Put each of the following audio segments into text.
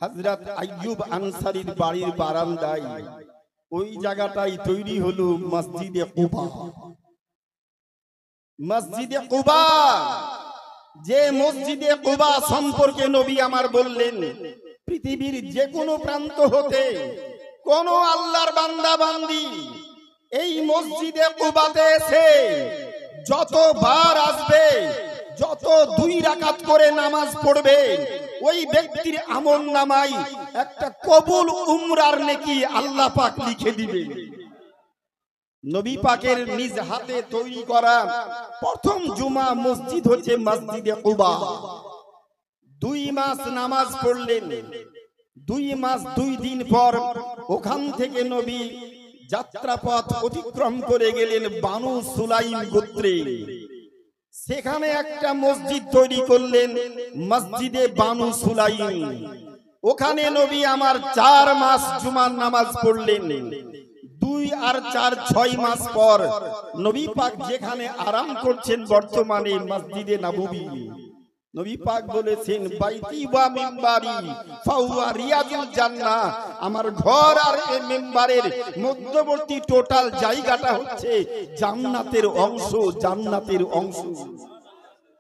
হযরত আইয়ুব আনসারীর বাড়ির বারান্দায় ওই জায়গাটাই তৈরি হলো মসজিদে কুবা। মসজিদে কুবা, যে মসজিদে কুবা সম্পর্কে নবী আমার বললেন, পৃথিবীর যে কোনো প্রান্ত হতে কোন আল্লাহর বান্দা বান্দি এই মসজিদে কুবাতে এসে যতবার আসবে, যত 2 রাকাত করে নামাজ পড়বে, ওই ব্যক্তির আমলনামায় একটা কবুল উমরার নেকি আল্লাহ পাক লিখে দিবে। নবী পাকের নিজ হাতে তৈরি করা প্রথম জুমা মসজিদ হচ্ছে মসজিদে কুবা। 2 মাস নামাজ পড়লেন। 2 মাস 2 দিন পর ওখান থেকে নবী যাত্রাপথ অতিক্রম করে গেলেন বানু সুলাইম গোত্রে। সেখানে একটা মসজিদ তৈরি করলেন, মসজিদে বানু সুলাইম। ওখানে নবী আমার 4 মাস জুমার নামাজ পড়লেন। 2 আর 4 6 মাস পর নবী পাক যেখানে আরাম করছেন বর্তমানে মসজিদে নববী, নবী পাক বলেছেন বাইতি ওয়া মিম্বারি ফাওয়া রিয়াজুল জান্নাহ, আমার ঘর আর এই মিম্বারের মধ্যবর্তী টোটাল জায়গাটা হচ্ছে জান্নাতের অংশ, জান্নাতের অংশ।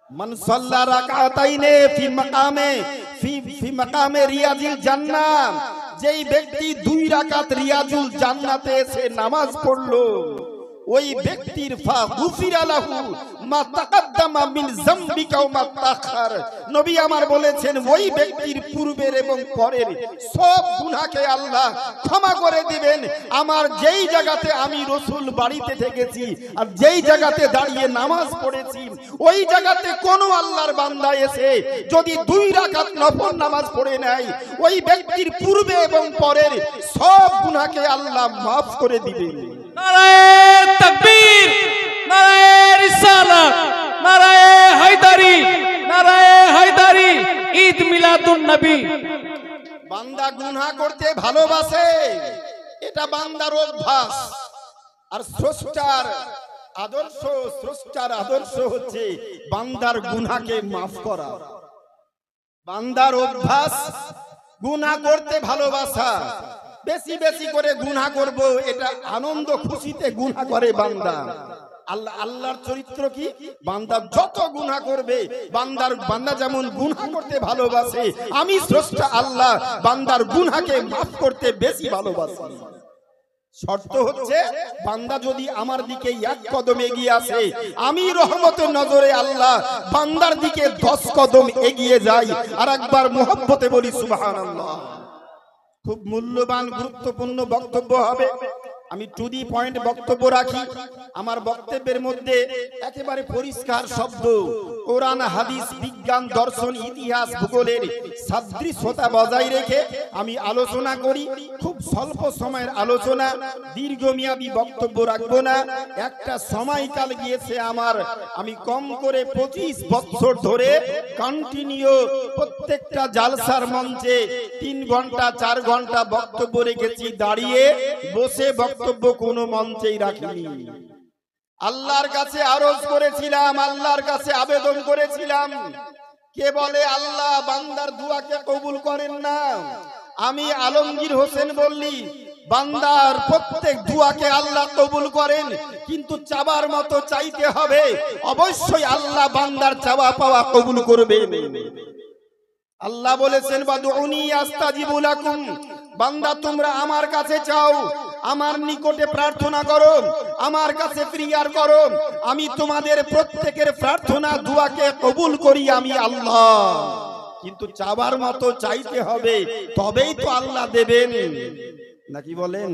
মান সাল্লা রাকাতাইনে ফি মাকামে রিয়াজুল জান্নাহ, যেই ব্যক্তি 2 রাকাত রিয়াজুল জান্নাতে এসে নামাজ পড়লো, ওই ব্যক্তির ফা গুফিরা লাহু মা তাকাদ্দামা মিন যামবিকা ওয়া মা তাখার। নবী আমার বলেছেন ওই ব্যক্তির পূর্বের এবং পরের সব গুনাহকে আল্লাহ ক্ষমা করে দিবেন। আমার যেই জায়গাতে আমি রাসূল বাড়িতে থেকেছি আর যেই জায়গাতে দাঁড়িয়ে নামাজ পড়েছি, ওই জায়গাতে কোন আল্লাহর বান্দা এসে যদি 2 রাকাত নফল নামাজ পড়ে নেয়, ওই ব্যক্তির পূর্বে এবং পরের সব গুনাহকে আল্লাহ মাফ করে দিবেন। নারায়ে তাকবীর, নারায়ে রিসালাত, নারায়ে হায়দারি, নারায়ে হায়দারি, ঈদ মিলাদুন নবী। বান্দা গুনাহ করতে ভালোবাসে, এটা বান্দার অভ্যাস। আর স্রষ্টার আদর্শ হচ্ছে বান্দার গুনাহকে মাফ করা। বান্দার অভ্যাস গুনাহ করতে ভালোবাসা, বেশি বেশি করে গুনাহ করব, এটা আনন্দ খুশিতে গুনাহ করে বান্দা। আল্লাহর চরিত্র কি? বান্দা যত গুনাহ করবে, বান্দা যেমন গুনাহ করতে ভালোবাসে, আমি স্রষ্টা আল্লাহ বান্দার গুনাহকে মাফ করতে বেশি ভালোবাসি। শর্ত হচ্ছে বান্দা যদি আমার দিকে 1 কদম এগিয়ে আসে, আমি রহমতের নজরে আল্লাহ বান্দার দিকে 10 কদম এগিয়ে যাই। আর একবার মুহাব্বতে বলি সুবহানাল্লাহ। খুব মূল্যবান গুরুত্বপূর্ণ বক্তব্য হবে। আমি টু দি পয়েন্ট বক্তব্য রাখি। আমার বক্তব্যের মধ্যে একেবারে পরিষ্কার শব্দ, কোরআন হাদিস, বিজ্ঞান, দর্শন, ইতিহাস, ভূগোলের সাদৃশ্যতা বজায় রেখে আমি আলোচনা করি। খুব স্বল্প সময়ের আলোচনা, দীর্ঘমেয়াদী বক্তব্য রাখবো না। একটা সময়কাল গিয়েছে আমার, আমি কম করে 25 বছর ধরে কন্টিনিউ প্রত্যেকটা জালসার মঞ্চে 3 ঘন্টা 4 ঘন্টা বক্তব্য রেখেছি। দাঁড়িয়ে বসে বক্তব্য কোনো মঞ্চেই রাখিনি। আল্লাহর কাছে আরজ করেছিলাম, আল্লাহর কাছে আবেদন করেছিলাম। কে বলে আল্লাহ বান্দার দুয়াকে কবুল করেন না? আমি আলমগীর হোসেন বললি, বান্দার প্রত্যেক দুয়াকে আল্লাহ কবুল করেন, কিন্তু চাবার মতো চাইতে হবে। অবশ্যই আল্লাহ বান্দার চাওয়া পাওয়া কবুল করবেন। আল্লাহ বলেছেন বাদউনি আস্তাজিবু লাকুম, বান্দা তোমরা আমার কাছে চাও, আমার নিকটে প্রার্থনা করো, আমার কাছে প্রেয়ার করো, আমি তোমাদের প্রত্যেকের প্রার্থনা দুয়াকে কবুল করি আমি আল্লাহ। কিন্তু চাবার মতো চাইতে হবে, তবেই তো আল্লাহ দেবেন। নাকি বলেন?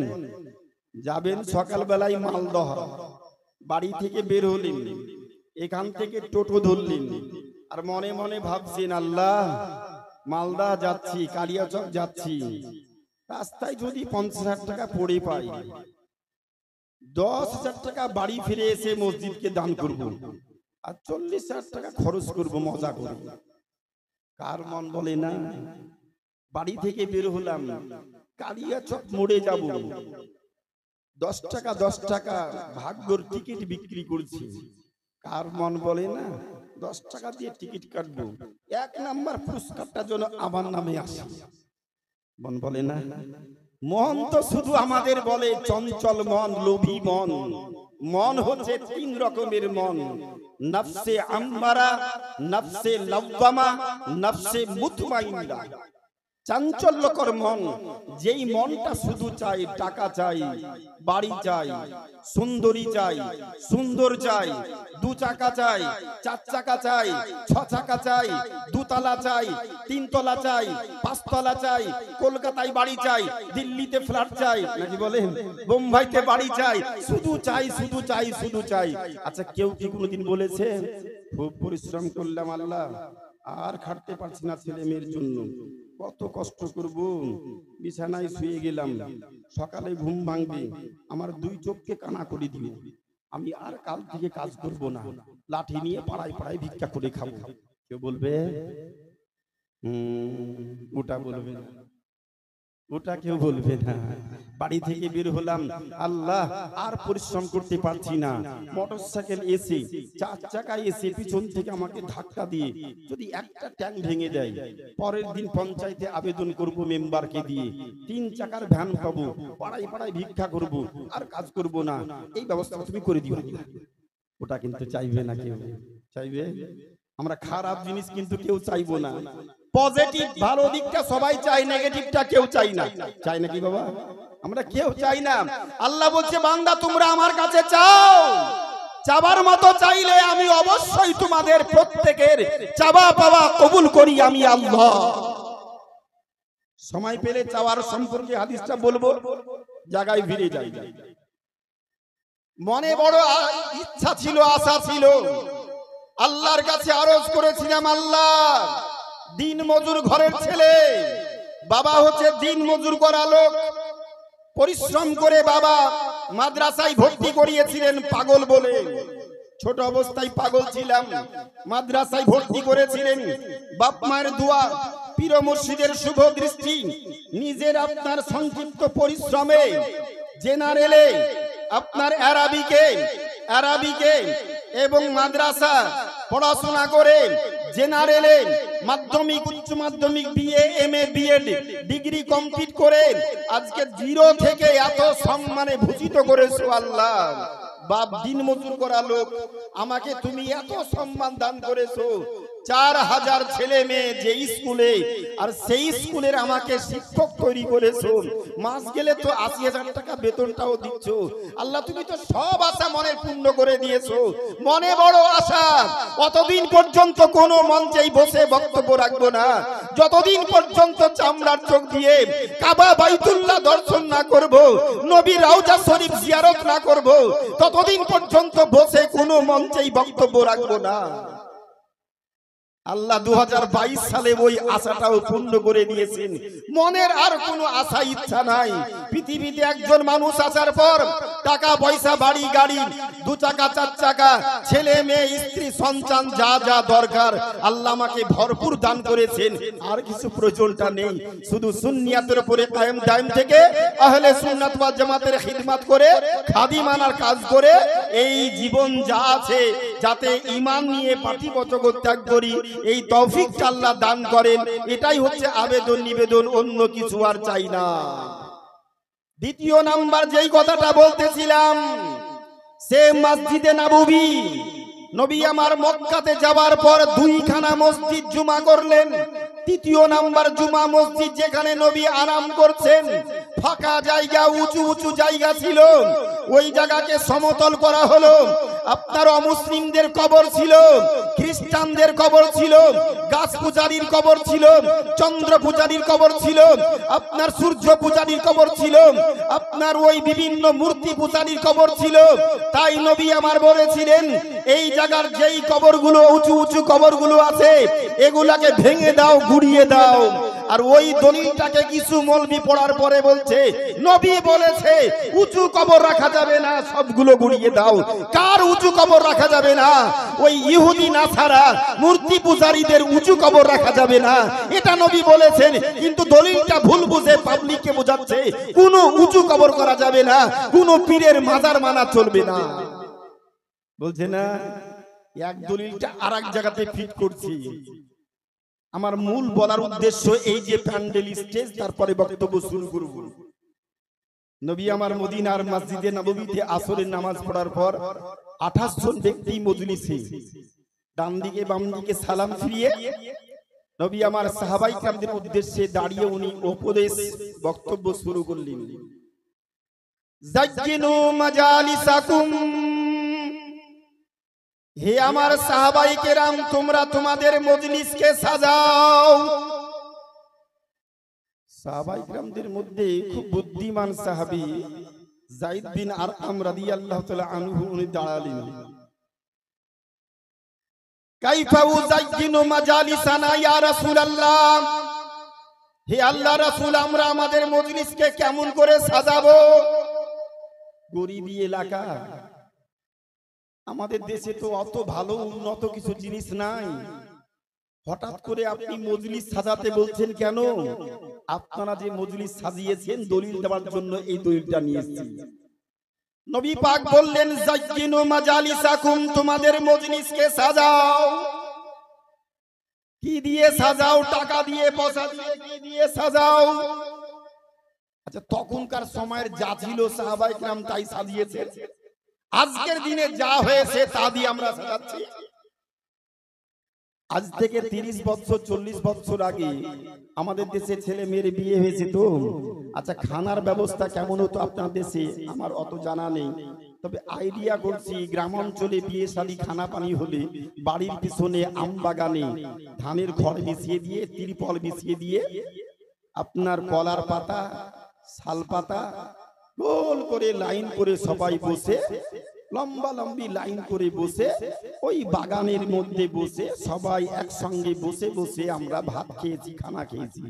যাবেন সকালবেলায় মালদহ, বাড়ি থেকে বের হলেন, এখান থেকে টোটো ধরলেন, আর মনে মনে ভাবছেন আল্লাহ মালদা যাচ্ছি, কালিয়াচক যাচ্ছি, রাস্তায় যদি 50,000 টাকা পড়ে পাই, 10,000 টাকা বাড়ি ফিরে এসে মসজিদকে দান করব, আর 40,000 টাকা খরচ করব মজা করে। কার মন বলে না? বাড়ি থেকে বের হলাম, কালিয়াচক মোড়ে যাব, 10 টাকা 10 টাকা ভাগ্যর টিকিট বিক্রি করছি। কার মন বলে না 10 টাকা দিয়ে টিকিট কাটবো, 1 নাম্বার পুরস্কারটা যেন আমার নামে আসে। মন বলে না, মন তো শুধু আমাদের বলে চঞ্চল মন, লোভী মন। মন হচ্ছে তিন রকমের মন: নফসে আম্মারা, নফসে লাওয়ামা, নফসে মুতমাইন্না। চাঞ্চল্যকর মন, যেই মনটা শুধু চাই টাকা চাই, বাড়ি চাই, সুন্দরী চাই, সুন্দর চাই, দু চাকা চাই, চার চাকা চাই, ছ চাকা চাই, দুতলা চাই, তিনতলা চাই, পাঁচতলা চাই, কলকাতায় বাড়ি চাই, দিল্লিতে ফ্ল্যাট চাই, নাকি বলেন বোম্বাইতে বাড়ি চাই, শুধু চাই শুধু চাই শুধু চাই। আচ্ছা, কেউ কি কোনোদিন বলেছে খুব পরিশ্রম করলাম আল্লাহ, আর খাটতে পারছি না ছেলে মেয়ের জন্য, কত কষ্ট করব, বিছানায় শুয়ে গেলাম, সকালে ঘুম ভাঙবে, আমার দুই চোখকে কানা করে দিবে, আমি আর কাল থেকে কাজ করব না, লাঠি নিয়ে পাড়ায় পাড়ায় ভিক্ষা করে খাবো? কেউ বলবে? ওটা বলবে না, ওটা কেউ বলবে না। বাড়ি থেকে বের হলাম, আল্লাহ আর পরিশ্রম করতে পারছি না, মোটরসাইকেল এসে, চার চাকায় এসে পিছন থেকে আমাকে ধাক্কা দিয়ে যদি একটা ট্যাঙ্ক ভেঙে দেয়, পরের দিন পঞ্চায়েতে আবেদন করব মেম্বারকে দিয়ে, তিন চাকার ভ্যান পাবো, পাড়ায় পাড়ায় ভিক্ষা করব, আর কাজ করব না, এই ব্যবস্থা তুমি করে দিও। ওটা কিন্তু চাইবে না কেউ, চাইবে? আমরা খারাপ জিনিস কিন্তু কেউ চাইবো না, পজিটিভ ভালো দিকটা সবাই চাই, নেগেটিভটা কেউ চাই না। চাই নাকি বাবা? আমরা কেউ চাই না। আল্লাহ বলছে, বান্দা তোমরা আমার কাছে চাও, চাবার মতো চাইলে আমি অবশ্যই তোমাদের প্রত্যেকের চাওয়া পাওয়া কবুল করি আমি আল্লাহ। সময় পেলে চাওয়ার সম্পর্কে হাদিসটা বলবো, জায়গায় ফিরে যাই। মনে বড় ইচ্ছা ছিল, আশা ছিল, আল্লাহর কাছে আরজ করেছিলাম, আল্লাহ দিন মজুর ঘরের ছেলে, বাবা হচ্ছে দিন মজুর করা লোক, পরিশ্রম করে বাবা মাদ্রাসায় ভর্তি করিয়েছিলেন পাগল বলে, ছোট অবস্থায় পাগল ছিলাম, মাদ্রাসায় ভর্তি করেছিলেন, বাপ মায়ের দোয়া, পীর মুর্শিদের শুভ দৃষ্টি, নিজের আপনার সংক্ষিপ্ত পরিশ্রমে জেনারেলে আপনার আরবিকে এবং মাদ্রাসা পড়াশোনা করে জেনারেলে মাধ্যমিক, উচ্চ মাধ্যমিক, BA, MA, BEd degree complete করে আজকে জিরো থেকে এত সম্মানে ভূষিত করেছো আল্লাহ। বাপ দিন মজুর করা লোক, আমাকে তুমি এত সম্মান দান করেছো, 4000 ছেলে মেয়ে যে স্কুলে, আর সেই স্কুলের আমাকে শিক্ষক তৈরি করেছো, মাস গেলে তো 80,000 টাকা বেতনটাও দিচ্ছ। আল্লাহ তুমি তো সব আশা মনে পূর্ণ করে দিয়েছো, মনে বড় আশা, অতদিন পর্যন্ত কোনো মঞ্চেই বসে বক্তব্য রাখবো না, যতদিন পর্যন্ত চামড়ার চোখ দিয়ে কাবা বাইতুল্লাহ দর্শন না করব, নবী রওজা শরীফ জিয়ারত না করব, ততদিন পর্যন্ত বসে কোনো মঞ্চেই বক্তব্য রাখবো না। আল্লাহ 2022 সালে ওই আশাটাও পূর্ণ করে দিয়েছেন। মনের আর কোনো আশা ইচ্ছা নাই। পৃথিবীতে একজন মানুষ আসার পর টাকা পয়সা, বাড়ি গাড়ি, দু চাকা চার চাকা, ছেলে মেয়ে স্ত্রী সন্তান, যা যা দরকার আল্লাহ আমাকে ভরপুর দান করেছেন, আর কিছু প্রয়োজনটা নেই। শুধু সুন্নিয়াতের উপরে কায়েম দায়েম থেকে আহলে সুন্নাত ওয়াল জামাতের খিদমত করে, খাদিমানার কাজ করে এই জীবন যা আছে, যাতে ঈমান নিয়ে পার্থিব জগৎ ত্যাগ করি, এই তৌফিকটা আল্লাহ দান করেন। এটাই হচ্ছে আবেদন নিবেদন, অন্য কিছু আর চাই না। দ্বিতীয় নাম্বার যেই কথাটা বলতেছিলাম, সে মসজিদে নববী, নবী আমার মক্কাতে যাওয়ার পর 2খানা মসজিদ জুমা করলেন। তৃতীয় নাম্বার জুমা মসজিদ, যেখানে নবী আরাম করছেন, ফাঁকা জায়গা, উঁচু উঁচু জায়গা ছিল, ওই জায়গাকে সমতল করা হলো। আপনার অমুসলিমদের কবর ছিল, খ্রিস্টানদের কবর ছিল, গাছ পূজারীর কবর ছিল, চন্দ্র পূজারীর কবর ছিল, আপনার সূর্য পূজারীর কবর ছিল, আপনার ওই বিভিন্ন মূর্তি পূজারীর কবর ছিল। তাই নবী আমার বলেছিলেন, এই জায়গার যেই কবরগুলো, উঁচু উঁচু কবরগুলো আছে, এগুলাকে ভেঙে দাও, গুড়িয়ে দাও। আর ওই দলিলটাকে কিছু মৌলবি পড়ার পরে বলছে, নবী বলেছে উঁচু কবর রাখা যাবে না, সবগুলো গুড়িয়ে দাও। কার উঁচু কবর রাখা যাবে না? ওই ইহুদি নাসারা মূর্তি পূজারীদের উঁচু কবর রাখা যাবে না, এটা নবী বলেছেন। কিন্তু দলিলটা ভুল বুঝে পাবলিককে বোঝাচ্ছে কোনো উঁচু কবর করা যাবে না, কোনো পীরের মাজার মানা চলবে না, বলছে না। এক দলিলটা আর এক জায়গাতে ফিট করছি। আমার মূল বলার উদ্দেশ্য এই যে প্যান্ডেল স্টেজ, তারপরে বক্তব্য শুরু করব। নবী আমার মদিনার মসজিদে নববীতে আসরের নামাজ পড়ার পর 28 জন ব্যক্তি মজলিসে ডান দিকে বাম দিকে সালাম ফিরিয়ে নবী আমার সাহাবায়ে কেরামদের উদ্দেশ্যে দাঁড়িয়ে উনি উপদেশ বক্তব্য শুরু করলেন। জাজ্জিনু মাজালিসাকুম, হে আমার সাহাবায়ে কেরাম, তোমরা তোমাদের মজলিসকে সাজাও। সাহাবায়ে কেরামদের মধ্যে খুব বুদ্ধিমান সাহাবী যায়েদ বিন আরকাম রাদিয়াল্লাহু তাআলা আনহু উনি দাঁড়ালেন। কাইফা উযাজ্জিনু মাজালিসানা ইয়া রাসূলুল্লাহ, হে আল্লাহ রাসূল, আমরা আমাদের মজলিসকে কেমন করে সাজাবো? গরিবী এলাকা, আমাদের দেশে তো অত ভালো উন্নত কিছু জিনিস নাই, হঠাৎ করে আপনি মজলিস সাজাতে বলছেন কেন? আপনারা যে মজলিস সাজিয়েছেন দলিল দেওয়ার জন্য এই দলিলটা নিয়ে এসেছি। নবী পাক বললেন, জাজ্জিনু মাজালিসাকুম, তোমাদের মজলিসকে সাজাও। কি দিয়ে সাজাও? টাকা দিয়ে, পয়সা দিয়ে, কি দিয়ে সাজাও? আচ্ছা, তখনকার সময়ের যা ছিল সাহাবায়ে কেরাম তাই সাজিয়েছে। আজকের দিনে যা হয়েছে তা দিয়ে আমরা সাজাচ্ছি। আজ থেকে 30 বছর 40 বছর আগে আমাদের দেশে ছেলে মেয়ের বিয়ে হয়েছে তো। আচ্ছা, খানার ব্যবস্থা কেমন হতো আপনার দেশে আমার অত জানা নেই, তবে আইডিয়া করছি গ্রাম অঞ্চলে বিয়ে শাদী খানা পানি হলে বাড়ির পিছনে আম বাগানে ধানের খড় বিছিয়ে দিয়ে, তিরপল বিছিয়ে দিয়ে, আপনার কলার পাতা, শাল পাতা গোল করে লাইন করে সবাই বসে, লম্বা লম্বি লাইন করে বসে, ওই বাগানের মধ্যে বসে সবাই একসঙ্গে বসে বসে আমরা ভাত খেয়েছি, খানা খেয়েছি।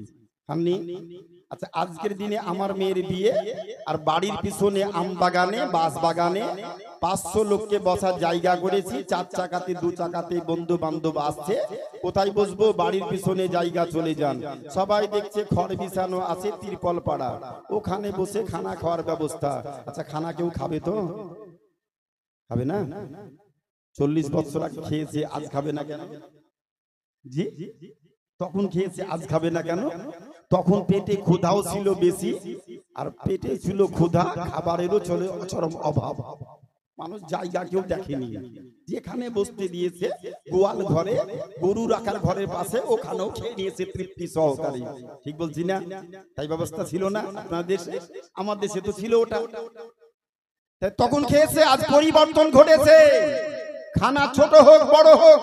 আচ্ছা, আজকের দিনে আমার মেয়ের বিয়ে আর বাড়ির পিছনে আম বাগানে, বাঁশ বাগানে 500 লোককে বসার জায়গা করেছি। 4 চাকাতে 2 চাকাতে বন্ধু বান্ধব আসছে, কোথায় বসবো? বাড়ির পিছনে জায়গা চলে যান। সবাই দেখছে খড় বিছানো আছে, তিরপল পাড়া, ওখানে বসে খানা খাওয়ার ব্যবস্থা। আচ্ছা, খানা কেউ খাবে তো? খাবে না। 40 বছর আগে খেয়েছে, আজ খাবে না কেন? জি, তখন খেয়েছে, আজ খাবে না কেন? তখন পেটে ক্ষুধাও ছিল বেশি, আর পেটে ছিল ক্ষুধা, খাবারেরও চলে চরম অভাব। মানুষ জায়গা কেউ দেখেনি, যেখানে বসতে দিয়েছে গোয়াল ঘরে, গরু রাখার ঘরের পাশে, ওখানেও খেয়ে নিয়েছে তৃপ্তি সহকারে। ঠিক বলছি না? তাই ব্যবস্থা ছিল না আপনার দেশে? আমার দেশে তো ছিল ওটা। তখন খেয়েছে, আজ পরিবর্তন ঘটেছে। খানা ছোট হোক বড় হোক,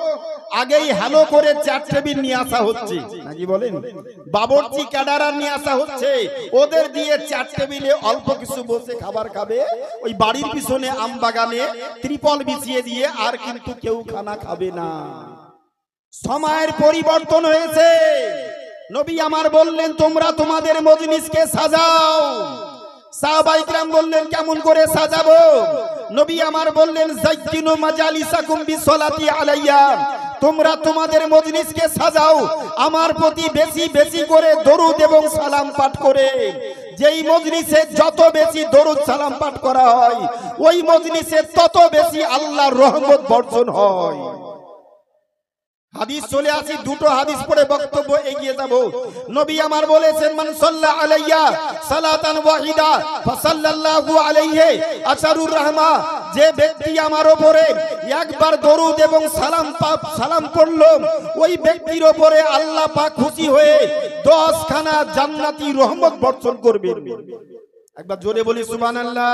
আগেই হ্যালো করে 4 টেবিল নিয়ে আসা হচ্ছে, নাকি বলেন? বাবুর্চি ক্যাডারার নিয়ে আসা হচ্ছে, ওদের দিয়ে 4 টেবিলে অল্প কিছু বসে খাবার খাবে। ওই বাড়ির পিছনে আম বাগানে ত্রিপল বিছিয়ে দিয়ে আর কিন্তু কেউ খানা খাবে না। সময়ের পরিবর্তন হয়েছে। নবী আমার বললেন, তোমরা তোমাদের মজলিসকে সাজাও। সাহাবায়ে কেরাম বললেন, কেমন করে সাজাবো? নবী আমার বললেন, জাজ্জিনু মাজালিসাকুম বিসসালাতি আলাইয়া, তোমরা তোমাদের মজলিসকে সাজাও আমার প্রতি বেশি বেশি করে দরুদ এবং সালাম পাঠ করে। যেই মজলিসে যত বেশি দরুদ সালাম পাঠ করা হয়, ওই মজলিসে তত বেশি আল্লাহর রহমত বর্ষণ হয়। হাদিস চলে আসি, দুটো হাদিস পড়ে বক্তব্য এগিয়ে যাব। নবী আমার বলেছেন, মান সাল্লা আলাইয়া সালাতান ওয়াহিদা ফাসাল্লাল্লাহু আলাইহি আশারুর রাহমা, যে ব্যক্তি আমার উপরে একবার দরুদ এবং সালাম পড়লো, ওই ব্যক্তির উপরে আল্লাহ পাক খুশি হয়ে 10 খানা জান্নাতি রহমত বর্ষণ করবেন। একবার জোরে বলি সুবহানাল্লাহ।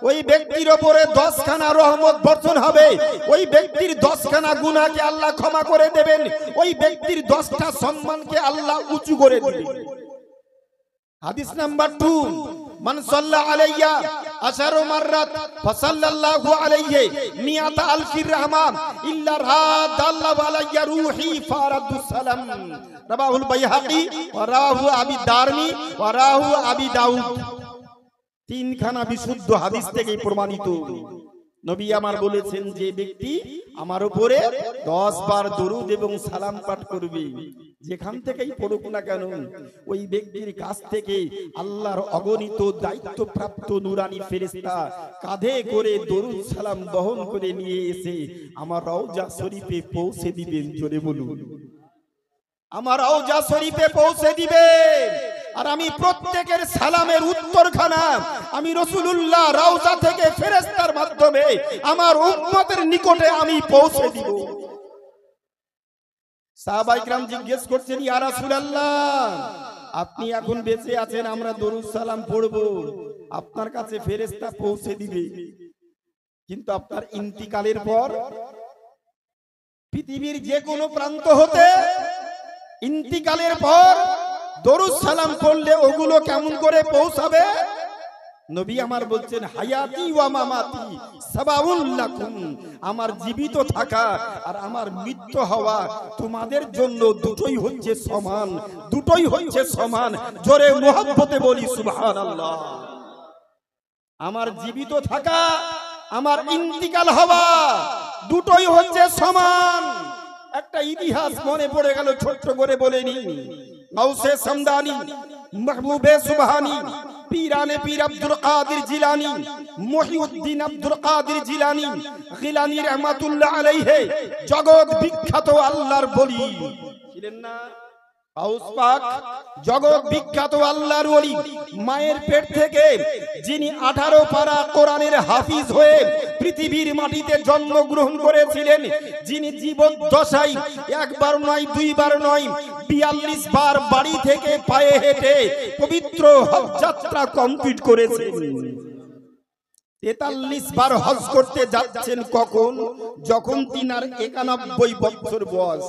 ওই ব্যক্তির উপরে 10 খানা রহমত বর্ষণ হবে। ওই ব্যক্তির 10 খানা গুনাহকে আল্লাহ ক্ষমা করে দেবেন। ওই ব্যক্তির 10টা সম্মানকে আল্লাহ উঁচু করে দিবেন। হাদিস নাম্বার 2, মান সাল্লা আলাইয়া আশারু মাররাত ফাসাল্লাল্লাহু আলাইহি মিয়াতা আলফির রাহমান ইল্লা রাদাল্লাহু আলাইয়া রূহি ফারাদুস সালাম। রাবাহুল বাইহাকি ওয়া রাহু আবি দারমি ওয়া রাহু আবি দাউদ। 3 খানা বিশুদ্ধ হাদিস থেকে প্রমাণিত। নবী আমার বলেছেন, যে ব্যক্তি আমার উপরে 10 বার দরুদ এবং সালাম পাঠ করবে, যেখান থেকেই পড়ুক না কেন, ওই ব্যক্তির কাছ থেকে আল্লাহর অগণিত দায়িত্বপ্রাপ্ত নুরানি ফেরেশতা কাঁধে করে দরুদ সালাম বহন করে নিয়ে এসে আমার রওজা শরীফে পৌঁছে দিবেন। জোরে বলুন। আমার রওজা শরীফে পৌঁছে দিবে। আর আমি প্রত্যেকের সালামের উত্তরখানা আমি রাসূলুল্লাহ রওজা থেকে ফেরেশতার মাধ্যমে আমার উম্মতের নিকটে আমি পৌঁছে দিব। সাহাবায়ে কিরাম জিজ্ঞেস করছেন, ইয়া রাসূলুল্লাহ, আপনি এখন বেঁচে আছেন, আমরা দরুদ সালাম পড়ব, আপনার কাছে ফেরেশতা পৌঁছে দিবে, কিন্তু আপনার ইন্তিকালের পর পৃথিবীর যে কোনো প্রান্ত হতে ইন্তিকালের পর দরুদ সালাম পড়লে ওগুলো কেমন করে পৌঁছাবে? নবী আমার বলছেন, হায়াতি ওয়া মামাতি সাবাউল লাকুম, আমার জীবিত থাকা আর আমার মৃত্যু হওয়া তোমাদের জন্য দুটোই হচ্ছে সমান, দুটোই হচ্ছে সমান। জোরে মুহাব্বতে বলি সুবহানাল্লাহ। আমার জীবিত থাকা, আমার ইন্তিকাল হওয়া দুটোই হচ্ছে সমান। একটা ইতিহাস মনে পড়ে গেল, ছোট্ট করে বলেনি। গাউসে সামদানি, মাহবুবে সুবহানি, পীরানে পীর আব্দুল কাদের জিলানী, মুহিউদ্দিন আব্দুল কাদের জিলানী গিলানী রাহমাতুল্লাহ আলাইহি জগৎ বিখ্যাত আল্লাহর বলি ছিলেন না? গাউস পাক জগৎ বিখ্যাত আল্লাহর ওলি, মায়ের পেট থেকে যিনি 18 পারা কোরআনের হাফিজ হয়ে পৃথিবীর মাটিতে জন্মগ্রহণ করেছিলেন, যিনি জীবন দশায় একবার নয় দুইবার নয় 42 বার বাড়ি থেকে পায়ে হেঁটে পবিত্র হজ যাত্রা কমপ্লিট করেছেন। 43 বার হজ করতে যাচ্ছেন কখন? যখন তিনার 91 বছর বয়স।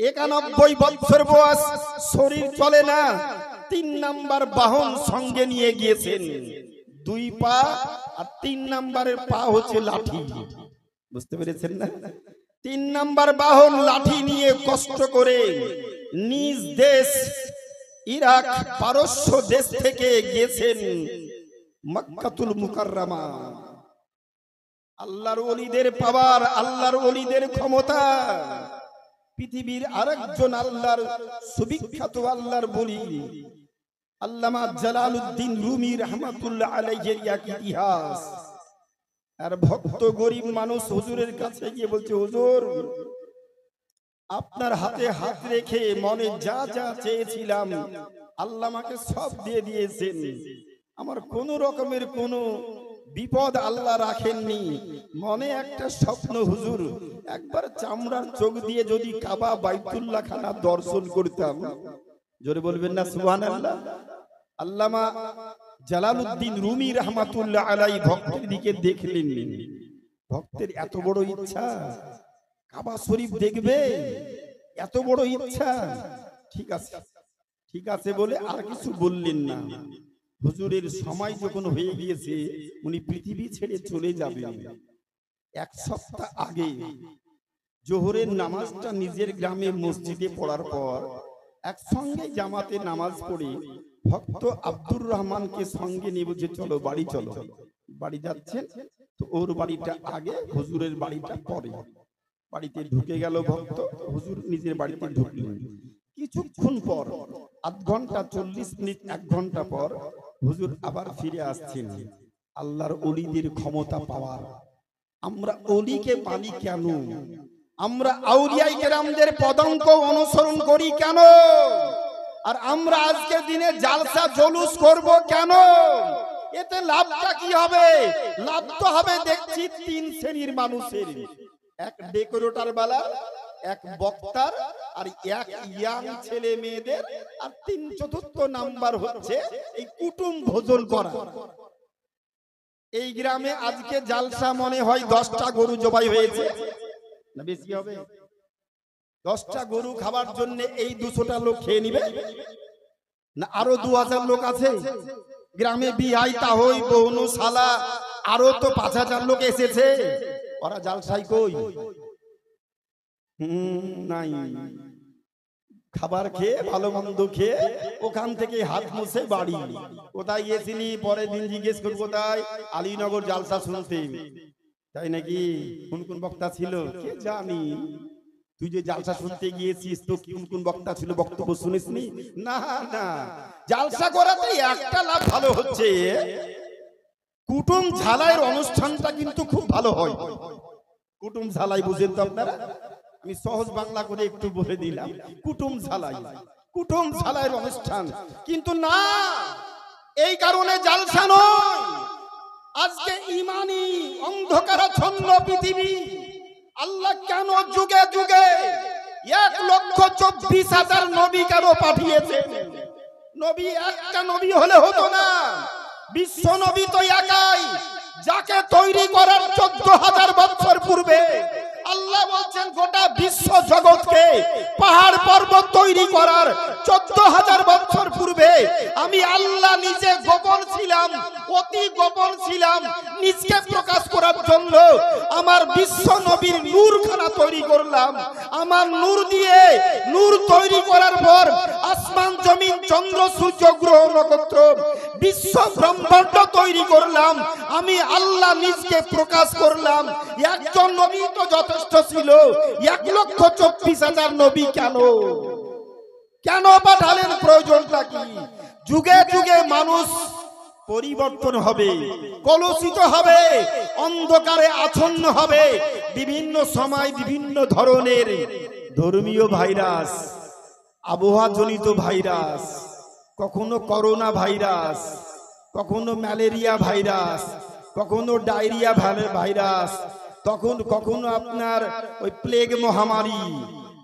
91 বছর বয়স, শরীর চলে না, 3 নাম্বার বাহন সঙ্গে নিয়ে গিয়েছেন, 2 পা আর 3 নাম্বারের পা হচ্ছে লাঠি। বুঝতে পেরেছেন না? 3 নাম্বার বাহন লাঠি নিয়ে কষ্ট করে নিজ দেশ ইরাক পারস্য দেশ থেকে গিয়েছেন মক্কাতুল মুকাররমা। আল্লাহর ওলিদের পাওয়ার, আল্লাহর ওলিদের ক্ষমতা। পৃথিবীর আরেকজন আল্লাহর সুবিখ্যাত আল্লাহর বলি আল্লামা জালালউদ্দিন রুমি রাহমাতুল্লাহ আলাইহির এক ইতিহাস। আর ভক্ত গরিব মানুষ হুজুরের কাছে গিয়ে বলছে, হুজুর আপনার হাতে হাত রেখে মনে যা যা চেয়েছিলাম আল্লাহ আমাকে সব দিয়ে দিয়েছেন, আমার কোন রকমের কোনো বিপদ আল্লাহ রাখেননি। মনে একটা স্বপ্ন, হুজুর একবার চামড়ার চোখ দিয়ে যদি কাবা বাইতুল্লাহ খানা দর্শন করতাম। জোরে বলবেন না সুবহানাল্লাহ। আল্লামা জালালউদ্দিন রুমি রাহমাতুল্লাহ আলাইহি ভক্তের দিকে দেখলেন, ভক্তের এত বড় ইচ্ছা কাবা শরীফ দেখবে, এত বড় ইচ্ছা, ঠিক আছে ঠিক আছে বলে আর কিছু বললেন না। হুজুরের সময় যখন হয়ে গিয়েছে, উনি পৃথিবী ছেড়ে চলে যাবেন, 1 সপ্তাহ আগে জোহরের নামাজটা নিজের গ্রামে মসজিদে পড়ার পর একসঙ্গে জামাতে নামাজ পড়ে ভক্ত আব্দুর রহমানকে সঙ্গে নিয়ে বলছে, চলো বাড়ি চলো। বাড়ি যাচ্ছেন তো ওর বাড়িটা আগে, হুজুরের বাড়িটা পরে। বাড়িতে ঢুকে গেল ভক্ত, হুজুর নিজের বাড়িতে ঢুকলেন। কিছুক্ষণ পর, আধ ঘন্টা 40 মিনিট 1 ঘন্টা পর হুজুর আবার ফিরে আসছেন। আল্লাহর ওলিদের ক্ষমতা পাওয়ার। আমরা ওলিকে মানি কেন? আমরা আউলিয়া কেরামদের পদাঙ্ক অনুসরণ করি কেন? আর আমরা আজকের দিনে জালসা জলুস করব কেন? এতে লাভটা কি হবে? লাভ তো হবে দেখছি 3 শ্রেণীর মানুষের, এক ডেকোরেটর বালা, এক বক্তার, আর এক ইয়াং ছেলে মেয়েদের, আর 3/4 নাম্বার হচ্ছে এই কুটুম ভোজন করা। এই গ্রামে আজকে জালসা মনে হয় 10টা গরু জবাই হয়েছে, না বেশি হবে? 10টা গরু খাবার জন্য এই 200টা লোক খেয়ে নিবে, না আরো 2000 লোক আছে গ্রামে? বিহাই তাহই বহনু শালা আরো তো 5000 লোক এসেছে, ওরা জালসাই কই? নাই। খাবার খেয়ে ভালো মন্দ খেয়ে ওখান থেকে হাত মুছে বাড়ি। কোথায় গিয়েছিলি? পরের দিন জিজ্ঞেস করবো, কোথায়? আলীনগর জালসা শুনতে। তাই নাকি? কোন কোন বক্তা ছিল কে জানি? তুই যে জালসা শুনতে গিয়েছিস তো কোন কোন বক্তা ছিল, বক্তব্য শুনিসনি? না না, জালসা করাতে একটা লাভ ভালো হচ্ছে, কুটুম ঝালাইয়ের অনুষ্ঠানটা কিন্তু খুব ভালো হয়। কুটুম ঝালাই বুঝেন তো আপনারা? আমি সহজ বাংলা করে একটু বলে দিলাম, কুটুম ঝালাই, কুটুম ঝালাইয়ের অনুষ্ঠান। কিন্তু না, এই কারণে জালসা নয়। আজকে ইমানি অন্ধকারাচ্ছন্ন পৃথিবী আল্লাহ কেন যুগে যুগে 1,24,000 নবী কেন পাঠিয়েছেন? নবী একটা নবী হলে হতো না, বিশ্ব নবী তো একাই, যাকে তৈরি করার 14,000 বছর পূর্বে আল্লাহ বলছেন গোটা বিশ্ব জগৎকে পাহাড় পর্বত তৈরি করার 14,000 বছর পূর্বে আমি আল্লাহ নিজে গোপন ছিলাম, অতি গোপন ছিলাম। নিজকে প্রকাশ করার জন্য আমার বিশ্ব নবীর নূরখানা তৈরি করলাম। আমার নূর দিয়ে নূর তৈরি করার পর আসমান জমিন চন্দ্র সূর্য গ্রহ নক্ষত্র বিশ্ব ব্রহ্মাণ্ড তৈরি করলাম। আমি আল্লাহ নিজকে প্রকাশ করলাম। একজন নবী তো যথেষ্ট ছিল, 1,24,000 নবী কেন? কেন পাঠালেন? প্রয়োজনটা কি? যুগে যুগে মানুষ পরিবর্তন হবে, কলুষিত হবে, অন্ধকারে আচ্ছন্ন হবে। বিভিন্ন সময় বিভিন্ন ধরনের ধর্মীয় ভাইরাস, আবহাওয়াজনিত ভাইরাস, কখনো করোনা ভাইরাস, কখনো ম্যালেরিয়া ভাইরাস, কখনো ডায়রিয়া ভাইরাস, কখনো আপনার ওই প্লেগ মহামারী,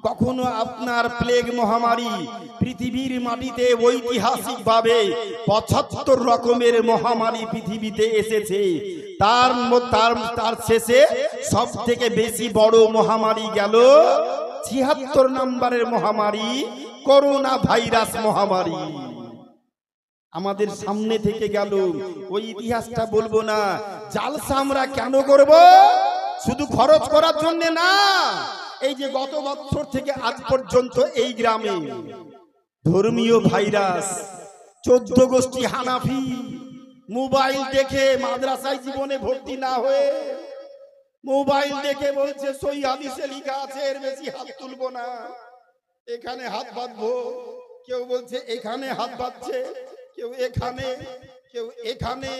কখনো আপনার প্লেগ মহামারী। পৃথিবীর মাটিতে ঐতিহাসিকভাবে 75 রকমের মহামারী পৃথিবীতে এসেছে। তার শেষে সব থেকে বেশি বড় মহামারী গেল 76 নম্বরের মহামারী, করোনা ভাইরাস মহামারী আমাদের সামনে থেকে গেল। ওই ইতিহাসটা বলবো না। জালসা আমরা কেন করব? শুধু খরচ করার জন্য না। এই যে গত বছর থেকে আজ পর্যন্ত এই গ্রামে ধর্মীয় ভাইরাস, 14 গোষ্ঠী হানাফি মোবাইল দেখে মাদ্রাসায় জীবনে ভর্তি না হয়ে মোবাইল দেখে বলছে সই হাদিসে লেখা আছে এর বেশি হাত তুলবো না, এখানে হাত বাঁধবো। কেউ বলছে এখানে হাত বাঁধছে, কেউ এখানে, কেউ এখানে।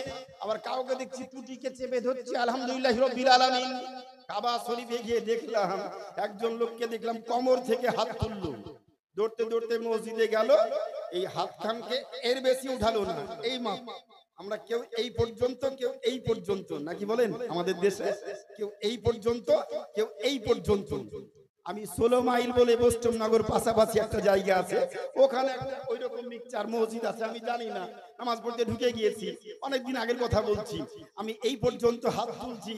আবার কাউকে দেখছি টুটিকে চেপে ধরছে। আলহামদুলিল্লাহ রাব্বিল আলামিন। কাবা শরীফে গিয়ে দেখলাম একজন লোককে দেখলাম কোমর থেকে হাত তুললো, দৌড়তে দৌড়তে মসজিদে গেল, এই হাতখানকে এর বেশি উঠালো না, এই মাপ। আমরা কেউ এই পর্যন্ত, কেউ এই পর্যন্ত, নাকি বলেন? আমাদের দেশে কেউ এই পর্যন্ত, কেউ এই পর্যন্ত। আমি 16 মাইল বলে বৈষ্ণবনগর পাশাপাশি একটা জায়গা আছে, ওখানে একটা ওইরকম মিক্সচার মসজিদ আছে। আমি জানি না, নামাজ পড়তে ঢুকে গিয়েছি, অনেকদিন আগের কথা বলছি। আমি এই পর্যন্ত হাত তুলছি,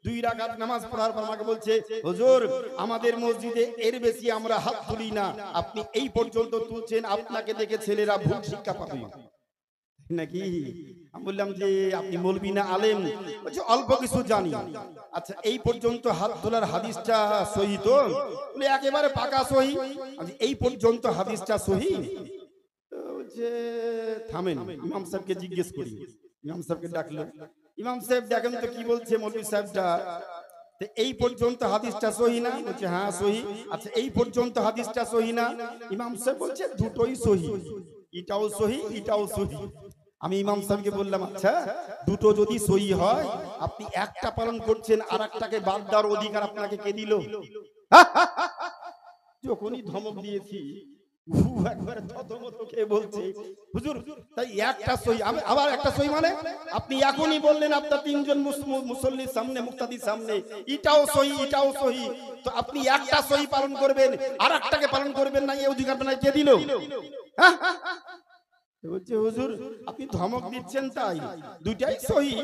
2 রাকাত নামাজ পড়ার পর আমাকে বলছে হুজুর আমাদের মসজিদে এর বেশি আমরা হাত তুলি না, আপনি এই পর্যন্ত তুলছেন, আপনাকে দেখে ছেলেরা ভুল শিক্ষা পাবে নাকি? আমি বললাম যে আপনি মৌলবি না আলেম? বলছে অল্প কিছু জানি। আচ্ছা এই পর্যন্ত হাত তোলার হাদিসটা সহি তো? বলে একেবারে পাকা সহি। এই পর্যন্ত হাদিসটা সহি? বলছে থামেন, ইমাম সাহেবকে জিজ্ঞেস করি। ইমাম সাহেবকে ডাকলো, ইমাম সাহেব দেখেন তো কি বলছে মৌলবি সাহেবটা। এই পর্যন্ত হাদিসটা সহি না? বলছে হ্যাঁ সহি। আচ্ছা এই পর্যন্ত হাদিসটা সহি না? ইমাম সাহেব বলছে দুটোই সহি, এটাও সহি এটাও সহি। আমি ইমাম সাহেবকে বললাম আচ্ছা দুটো যদি সহি হয় আপনি একটা পালন করছেন, আর একটাকে বাদ দেওয়ার অধিকার আপনাকে কে দিল? যখনই ধমক দিয়েছি একবারে থতমত খেয়ে বলছে হুজুর তাই একটা সহি, আবার একটা সহি মানে? আপনি এখনই বললেন আপনার 3 জন মুসল্লির সামনে, মুক্তাদির সামনে, এটাও সহি এটাও সহি, তো আপনি একটা সহি পালন করবেন আর একটাকে পালন করবেন না, এই অধিকার আপনাকে কে দিল? হ্যাঁ বলছে হুজুর আপনি ধমক দিচ্ছেন তাই, দুটাই সহি,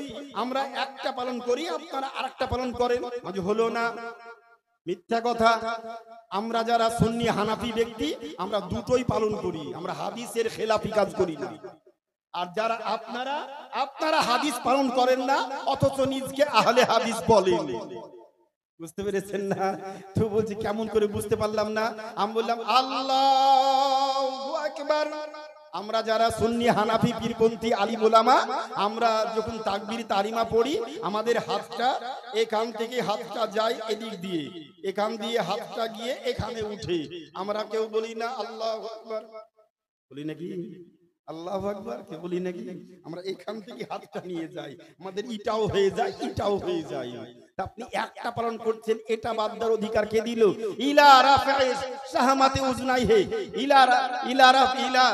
আমরা একটা পালন করি আপনারা আরেকটা পালন করেন। হলো না, মিথ্যা কথা। আমরা যারা সুন্নি হানাফি ব্যক্তি আমরা দুটোই পালন করি, আমরা হাদিসের খেলাফি কাজ করি না। আর যারা আপনারা হাদিস পালন করেন না অথচ নিজকে আহলে হাদিস বলেন। বুঝতে পেরেছেন না? তো বলছি কেমন করে বুঝতে পারলাম না। আমি বললাম আল্লাহু আকবার। আমরা যারা সুন্নি হানাফি পীরপন্থী আলিম ওলামা, আমরা যখন তাকবীর তারিমা পড়ি আমাদের হাতটা এখান থেকে হাতটা যায় এদিক দিয়ে, এখান দিয়ে হাতটা গিয়ে এখানে উঠে। আমরা কেউ বলি না আল্লাহু আকবার, বলি নাকি? আল্লাহু আকবার কে বলি নাকি আমরা এখান থেকে হাতটা নিয়ে যাই, আমাদের ইটাও হয়ে যায়, ইটাও হয়ে যায়। তা আপনি একটা পালন করছেন, এটা বাদ দেওয়ার অধিকার কে দিল? ইলা রাফায়ে শাহমাতে উজনাইহে, ইলা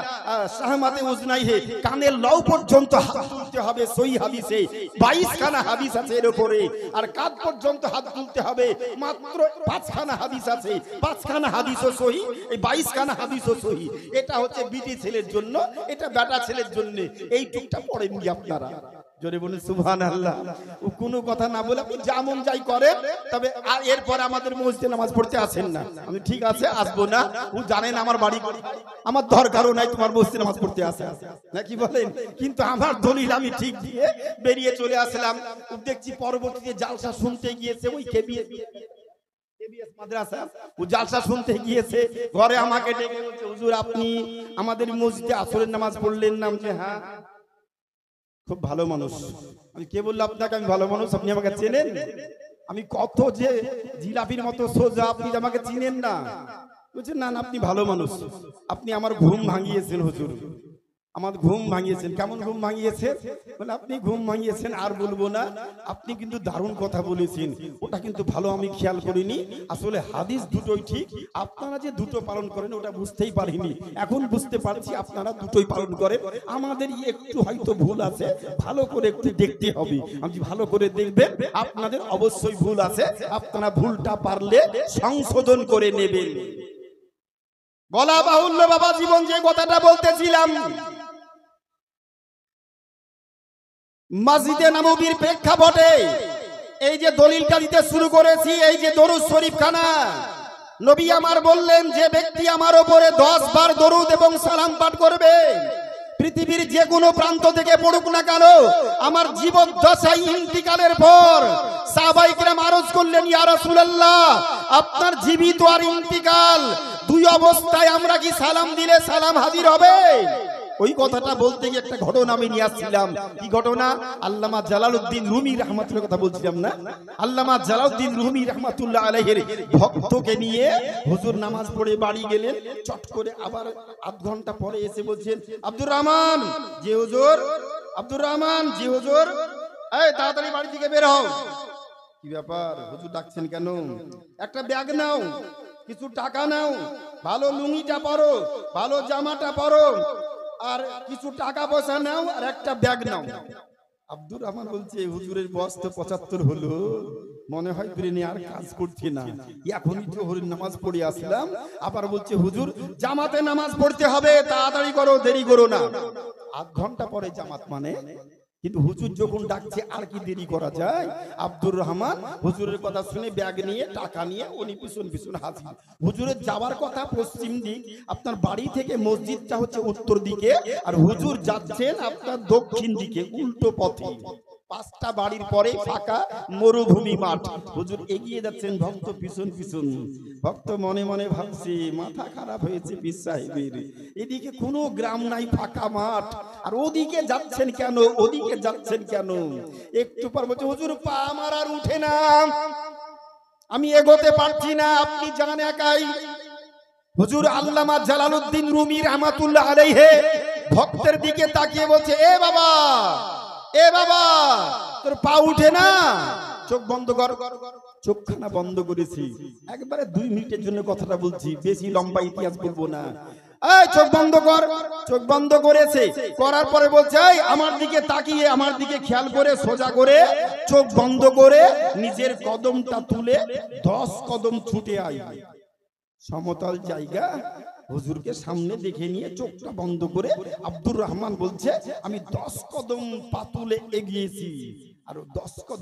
শাহমাতে উজনাইহে, কানের লৌ পর্যন্ত হাত তুলতে হবে সহি হাদিসে 22 খানা হাদিস আছে এর উপরে। আর কাঁধ পর্যন্ত হাত তুলতে হবে মাত্র 5 খানা হাদিস আছে, 5 খানা হাদিসও সহি, এই 22 খানা হাদিসও সহি। এটা হচ্ছে বিটি ছেলের জন্য, এটা বেটা ছেলের জন্য। এই টুকটা পড়েননি আপনারা, জোরে বলুন সুবহানাল্লাহ। ও কোনো কথা না বলে আপনি যেমন যাই করেন, তবে আর এরপর আমাদের মসজিদে নামাজ পড়তে আসেন না। আমি ঠিক আছে আসবো না, ও জানেন আমার বাড়ি, আমার দরকারও নাই তোমার মসজিদে নামাজ পড়তে আসে নাকি বলেন। কিন্তু আমার দলিল আমি ঠিক দিয়ে বেরিয়ে চলে আসলাম। দেখছি পরবর্তীতে জালসা শুনতে গিয়েছে ওই কেবিএস মাদ্রাসা, ও জালসা শুনতে গিয়েছে, ঘরে আমাকে ডেকে বলছে হুজুর আপনি আমাদের মসজিদে আসরের নামাজ পড়লেন না? যে হ্যাঁ। খুব ভালো মানুষ। আমি কে বললাম আপনাকে আমি ভালো মানুষ? আপনি আমাকে চেনেন? আমি কত যে জিলাপির মতো সোজা, আপনি আমাকে চিনেন না? বলছেন না না আপনি ভালো মানুষ, আপনি আমার ঘুম ভাঙিয়েছেন হুজুর, আমার ঘুম ভাঙিয়েছেন। কেমন ঘুম ভাঙিয়েছেন? বলে আপনি ঘুম ভাঙিয়েছেন আর বলবো না, আপনি কিন্তু দারুণ কথা বলেছেন, ওটা কিন্তু ভালো আমি খেয়াল করিনি। আসলে হাদিস দুটোই ঠিক, আপনারা যে দুটো পালন করেন ওটা বুঝতেই পারিনি, এখন বুঝতে পারছি আপনারা দুটোই পালন করেন। আমাদের একটু হয়তো ভুল আছে, ভালো করে একটু দেখতে হবে। আমি ভালো করে দেখবেন, আপনাদের অবশ্যই ভুল আছে, আপনারা ভুলটা পারলে সংশোধন করে নেবেন। বলা বাহুল্য বাবা জীবন যে কথাটা বলতেছিলাম, মসজিদে নববীর প্রেক্ষাপটে এই যে দলিলটা দিতে শুরু করেছি, এই যে দরুদ শরীফ খানা, নবী আমার বললেন যে ব্যক্তি আমার উপরে 10 বার দরুদ এবং সালাম পাঠ করবে, পৃথিবীর যে কোনো প্রান্ত থেকে পড়ুক না কেন, আমার জীবদ্দশায় ইন্তিকালের পর সাহাবায়ে কেরাম আরজ করলেন ইয়া রাসূলুল্লাহ আপনার জীবিত আর ইন্তিকাল দুই অবস্থায় আমরা কি সালাম দিলে সালাম হাজির হবে? ওই কথাটা বলতে গিয়ে একটা ঘটনা আমি নিয়ে আসছিলাম। কি ঘটনা? আল্লামা জালালউদ্দিন রুমি রাহমাতুল্লাহ কথা বলছিলাম না? আল্লামা জালালউদ্দিন রুমি রাহমাতুল্লাহ আলাইহির ভক্তকে নিয়ে হুজুর নামাজ পড়ে বাড়ি গেলেন, চট করে আবার আধ ঘন্টা পরে এসে বলছেন আব্দুর রহমান জি হুজুর, আব্দুর রহমান জি হুজুর, এই তাড়াতাড়ি বাড়ি থেকে বের হও। কি ব্যাপার হুজুর ডাকছেন কেন? একটা ব্যাগ নাও, কিছু টাকা নাও, ভালো লুঙ্গিটা পরো, ভালো জামাটা পরো, আর কিছু টাকা পয়সা নাও, আর একটা ব্যাগ নাও। আব্দুর রহমান বলছে হুজুরের বয়স তো 75 হলো, মনে হয় ব্রেনে আর কাজ করছে না, এখনই তো হরির নামাজ পড়ে আসলাম, আবার বলছে হুজুর জামাতে নামাজ পড়তে হবে, তাড়াতাড়ি করো, দেরি করো না। আধ ঘন্টা পরে জামাত মানে, কিন্তু হুজুর যখন ডাকছে আর কি দেরি করা যায়? আব্দুর রহমান হুজুরের কথা শুনে ব্যাগ নিয়ে টাকা নিয়ে উনি পিছন পিছন হাজির। হুজুরের যাওয়ার কথা পশ্চিম দিক, আপনার বাড়ি থেকে মসজিদটা হচ্ছে উত্তর দিকে, আর হুজুর যাচ্ছেন আপনার দক্ষিণ দিকে, উল্টো পথে। 5টা বাড়ির পরে ফাঁকা মরুভূমি মাঠ, হুজুর এগিয়ে যাচ্ছেন, ভক্ত পিছন পিছন। ভক্ত মনে মনে ভাবছে মাথা খারাপ হয়েছে পীর সাহেবের, এদিকে কোনো গ্রাম নাই, ফাঁকা মাঠ, আর ওদিকে যাচ্ছেন কেন, ওদিকে যাচ্ছেন কেন? একটু পর বলছে হুজুর পা আমার আর উঠে না, আমি এগোতে পারছি না, আপনি যান একাই। হুজুর আল্লামা জালালউদ্দিন রুমি রাহমাতুল্লাহ আলাইহি ভক্তের দিকে তাকিয়ে বলছে এ বাবা, এ বাবা তোর পা উঠে না, চোখ বন্ধ কর। চোখখানা বন্ধ করেছি, একবারে 2 মিনিটের জন্য কথাটা বলছি, বেশি লম্বা ইতিহাস বলবো না। এই চোখ বন্ধ কর। চোখ বন্ধ করেছে, করার পরে বলছে এই আমার দিকে তাকিয়ে, আমার দিকে খেয়াল করে, সোজা করে চোখ বন্ধ করে নিজের কদমটা তুলে 10 কদম ছুটে আয়। সমতল জায়গা, হুজুরকে সামনে দেখে নিয়ে চোখটা বন্ধ করে আব্দুর রহমান বলছে আমি 10 কদম পা তুলে এগিয়েছি, আর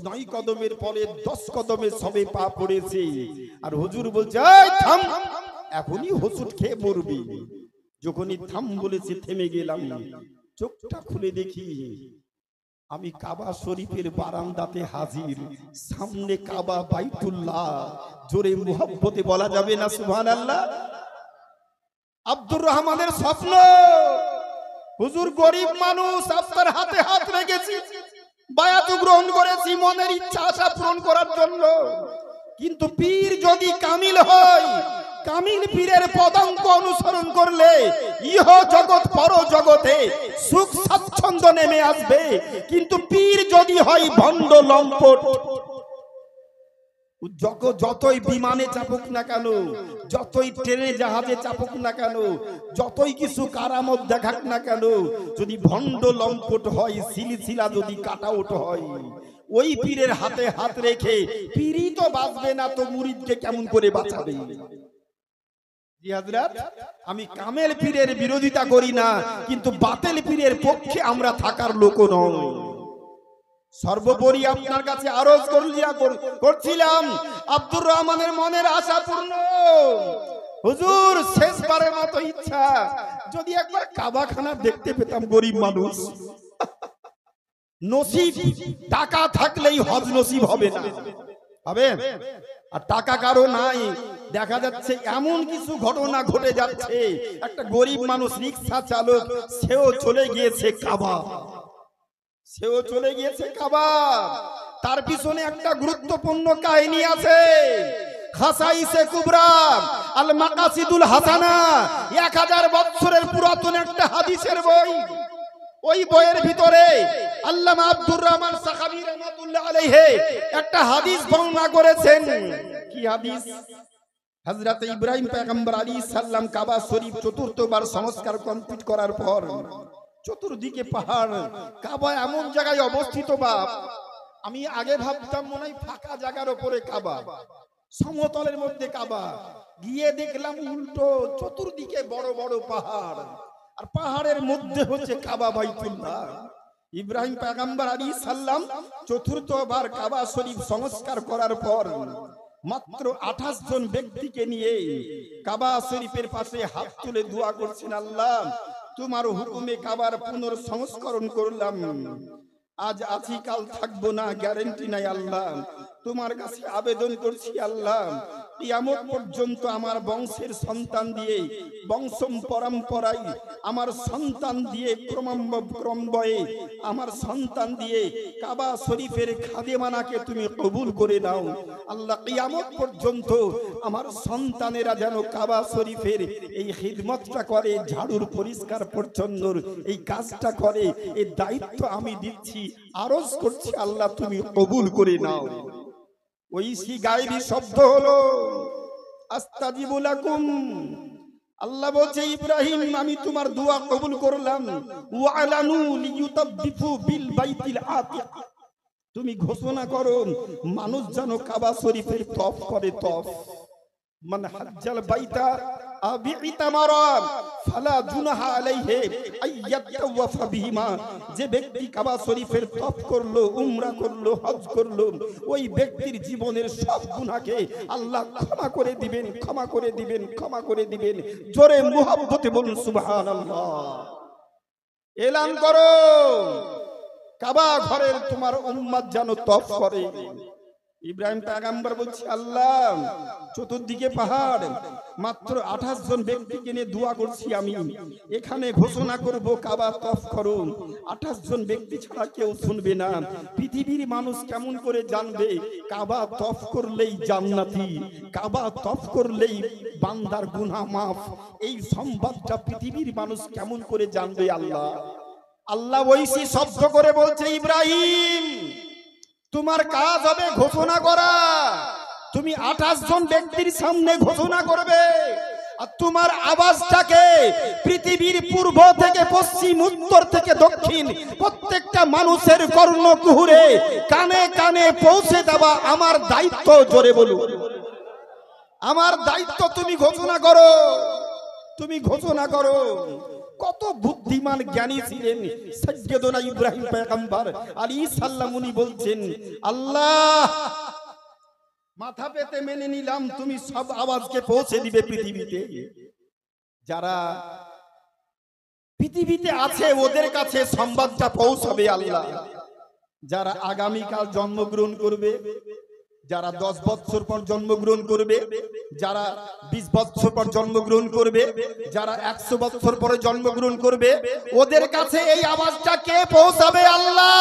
9 কদমের পরে 10 কদমে সবে পা পড়েছে। আর হুজুর বলছে এই থাম, এখনই হোঁচট খেয়ে মরবি। যখনই থাম বলেছে থেমে গেলাম, চোখটা খুলে দেখি আমি কাবা শরীফের বারান্দাতে হাজির, সামনে কাবা বাইতুল্লাহ, জোরে মুহাব্বতে বলা যাবে না সুবহানাল্লাহ। আব্দুর রহমানের স্বপ্ন, হুজুর গরিব মানুষ, আপনার হাতে হাত রেখেছি, বায়াত গ্রহণ করেছি মনের ইচ্ছা আশা পূরণ করার জন্য, কিন্তু পীর যদি কামিল হয় কামিল পীরের পদাঙ্ক অনুসরণ করলে ইহ জগৎ পর জগতে সুখ স্বাচ্ছন্দ্য নেমে আসবে। কিন্তু পীর যদি হয় ভণ্ড লম্পট, যতই বিমানে চাপুক না কেন, যতই ট্রেনে জাহাজে চাপুক না কেন, যতই কিছু কারামত দেখাক না কেন, যদি ভণ্ড লম্পট হয়, সিলসিলা যদি কাটাউট হয়, ওই পীরের হাতে হাত রেখে পীরই তো বাঁচবে না, তো মুরিদকে কেমন করে বাঁচাবে? জি হযরত, আমি কামেল পীরের বিরোধিতা করি না, কিন্তু বাতিল পীরের পক্ষে আমরা থাকার লোক নই। সর্বোপরি আপনার কাছে আরজ করছিলাম, আব্দুর রহমানের মনের আশা পূর্ণ। হুজুর, শেষবারের মতো ইচ্ছা, যদি একবার কাবাখানা দেখতে পেতাম। গরিব মানুষ, নসিব টাকা থাকলেই হজ নসিব হবে না, হবে? আর টাকা কারো নাই, দেখা যাচ্ছে এমন কিছু ঘটনা ঘটে যাচ্ছে, একটা গরিব মানুষ রিক্সা চালক, সেও চলে গিয়েছে কাবা, সেও চলে গিয়েছে কাবা। তার পিছনে একটা গুরুত্বপূর্ণ কাহিনী আছে, খাসাইসে কুবরা আল মাকাসিদুল হাসানা, 1000 বছরের পুরাতন একটা হাদিসের বই। ওই বইয়ের ভিতরে আল্লামা আব্দুর রহমান সাখাবী রাহমাতুল্লাহ আলাইহি একটা হাদিস বর্ণনা করেছেন। কি হাদিস? হযরত ইব্রাহিম পয়গম্বর আলাইহিস সালাম কাবা শরীফ চতুর্থবার সংস্কার কমপ্লিট করার পর চতুর্দিকে পাহাড়, কাবা এমন জায়গায় অবস্থিত, বাপ আমি আগে ভাবতাম মনে হয় ফাঁকা জায়গার উপরে কাবা, সমতলের মধ্যে কাবা, গিয়ে দেখলাম উল্টো, চতুর্দিকে বড় বড় পাহাড়, আর পাহাড়ের মধ্যে হচ্ছে কাবা বাইতুল্লাহ। ইব্রাহিম পয়গম্বর আলাইহিস সালাম চতুর্থবার কাবা শরীফ সংস্কার করার পর মাত্র 28 জন ব্যক্তিকে নিয়ে কাবা শরীফের পাশে হাত তুলে দোয়া করছেন, আল্লাহ তোমার হুকুমে কাবার পুনর্সংস্করণ করলাম, আজ আছি কাল থাকবো না, গ্যারান্টি নাই। আল্লাহ তোমার কাছে আবেদন করছি, আল্লাহ কিয়ামত পর্যন্ত আমার বংশের সন্তান দিয়ে, বংশ পরম্পরায় আমার সন্তান দিয়ে, ক্রমবয়ে আমার সন্তান দিয়ে কাবা শরীফের খাদেমানাকে তুমি কবুল করে নাও। আল্লাহ কিয়ামত পর্যন্ত আমার সন্তানেরা যেন কাবা শরীফের এই খিদমতটা করে, ঝাড়ুর পরিষ্কার পরিচ্ছন্নর এই কাজটা করে, এই দায়িত্ব আমি দিচ্ছি, আরজ করছি, আল্লাহ তুমি কবুল করে নাও। ওই সি গায়বী শব্দ হলো আস্তাজিবু লাকুম। আল্লাহ বলছে, ইব্রাহিম আমি তোমার দোয়া কবুল করলাম। ওয়ালানু লিয়ুতাবিফু বিল বাইতিল আতিক, তুমি ঘোষণা করো মানুষ যেন কাবা শরীফের তওয়াফ করে। তওয়াফ মান হাজ্জাল বাইতা আবিইতামারা ফালা জুনাহা আলাইহি আইয়াতাওয়াফা বিহিমা, যে ব্যক্তি কাবা শরীফের তওয়াফ করলো, উমরা করলো, হজ করলো, ওই ব্যক্তির জীবনের সব গুনাহকে আল্লাহ ক্ষমা করে দিবেন, ক্ষমা করে দিবেন, ক্ষমা করে দিবেন। জোরে মুহাব্বতে বলুন সুবহানাল্লাহ। এলান করো কাবা ঘরের তোমার উম্মত যেন তওয়াফ করে। ইব্রাহিম পয়গম্বর বলছে, আল্লাহ চতুর্দিকে পাহাড়, মাত্র 28 জন ব্যক্তিকে নিয়ে দোয়া করছি, আমি এখানে ঘোষণা করব কাবা তওয়াফ করো। 28 জন ব্যক্তি ছাড়া কেউ শুনবে না। পৃথিবীর মানুষ কেমন করে জানবে কাবা তওয়াফ করলেই জান্নাতি, কাবা তওয়াফ করলেই বান্দার গুনাহ মাফ? এই সংবাদটা পৃথিবীর মানুষ কেমন করে জানবে? আল্লাহ ওইসি শব্দ করে বলছে, ইব্রাহিম তোমার কাজ হবে ঘোষণা করা। তুমি 28 জন ব্যক্তির সামনে ঘোষণা করবে, আর তোমার আওয়াজটাকে পৃথিবীর পূর্ব থেকে পশ্চিম, উত্তর থেকে দক্ষিণ প্রত্যেকটা মানুষের কর্ণকুহরে কানে কানে পৌঁছে দেওয়া আমার দায়িত্ব। জোরে বলুন, আমার দায়িত্ব। তুমি ঘোষণা করো, তুমি ঘোষণা করো। কত বুদ্ধিমান জ্ঞানী ছিলেন সাইয়্যিদুনা ইব্রাহিম পয়গম্বর আলাইহিস সালাম। উনি বলছেন, আল্লাহ মাথা পেতে মেনে নিলাম, তুমি সব আওয়াজকে পৌঁছে দিবে পৃথিবীতে। যারা পৃথিবীতে আছে ওদের কাছে সংবাদটা পৌঁছাবে আল্লাহ। যারা আগামীকাল জন্মগ্রহণ করবে, যারা 10 বছর পর জন্মগ্রহণ করবে, যারা 20 বছর পর জন্মগ্রহণ করবে, যারা 100 বছর পরে জন্মগ্রহণ করবে, ওদের কাছে এই আওয়াজটা কে পৌঁছাবে? আল্লাহ।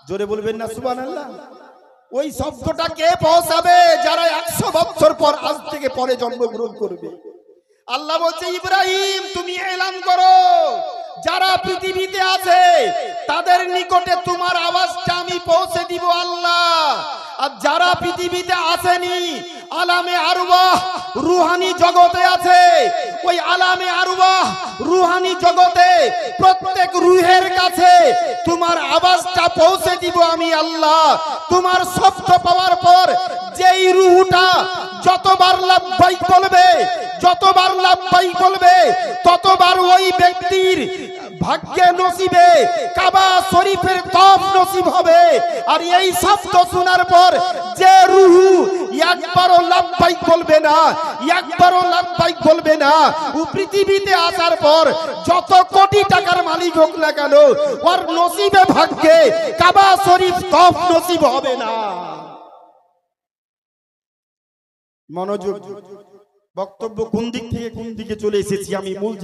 জোরে বলবেন না সুবহানাল্লাহ। ওই শব্দটা কে পৌঁছাবে? যারা 100 বছর পর আজ থেকে পরে জন্মগ্রহণ করবে। আল্লাহ বলছে ইব্রাহিম তুমি এলান করো, যারা পৃথিবীতে আছে তাদের নিকটে তোমার আওয়াজটা আমি পৌঁছে দিব আল্লাহ। আর যারা পৃথিবীতে আসেনি, আলামে আরওয়াহ রুহানি জগতে আছে, ওই আলামে আরওয়াহ রুহানি জগতে প্রত্যেক রুহের কাছে তোমার আওয়াজটা পৌঁছে দিব আমি আল্লাহ। তোমার শব্দ পাওয়ার পর যেই রুহটা যতবার লাব্বাইক বলবে, যতবার লাব্বাইক বলবে, ততবার ওই ব্যক্তির ভাগ্যে নসিবে কাবা শরীফের তওয়াফ নসিব হবে। আর এই শব্দ শোনার পর যে রূহ একবারও লাব্বাইক বলবে না, একবারও লাব্বাইক বলবে না, ও পৃথিবীতে আসার পর যত কোটি টাকার মালিক হোক না কেন, ওর নসিবে ভাগ্যে কাবা শরীফ তওয়াফ নসিব হবে না। মনোযোগ, বক্তব্য কোন দিক থেকে কোন দিকে চলে এসেছি, আমি মূল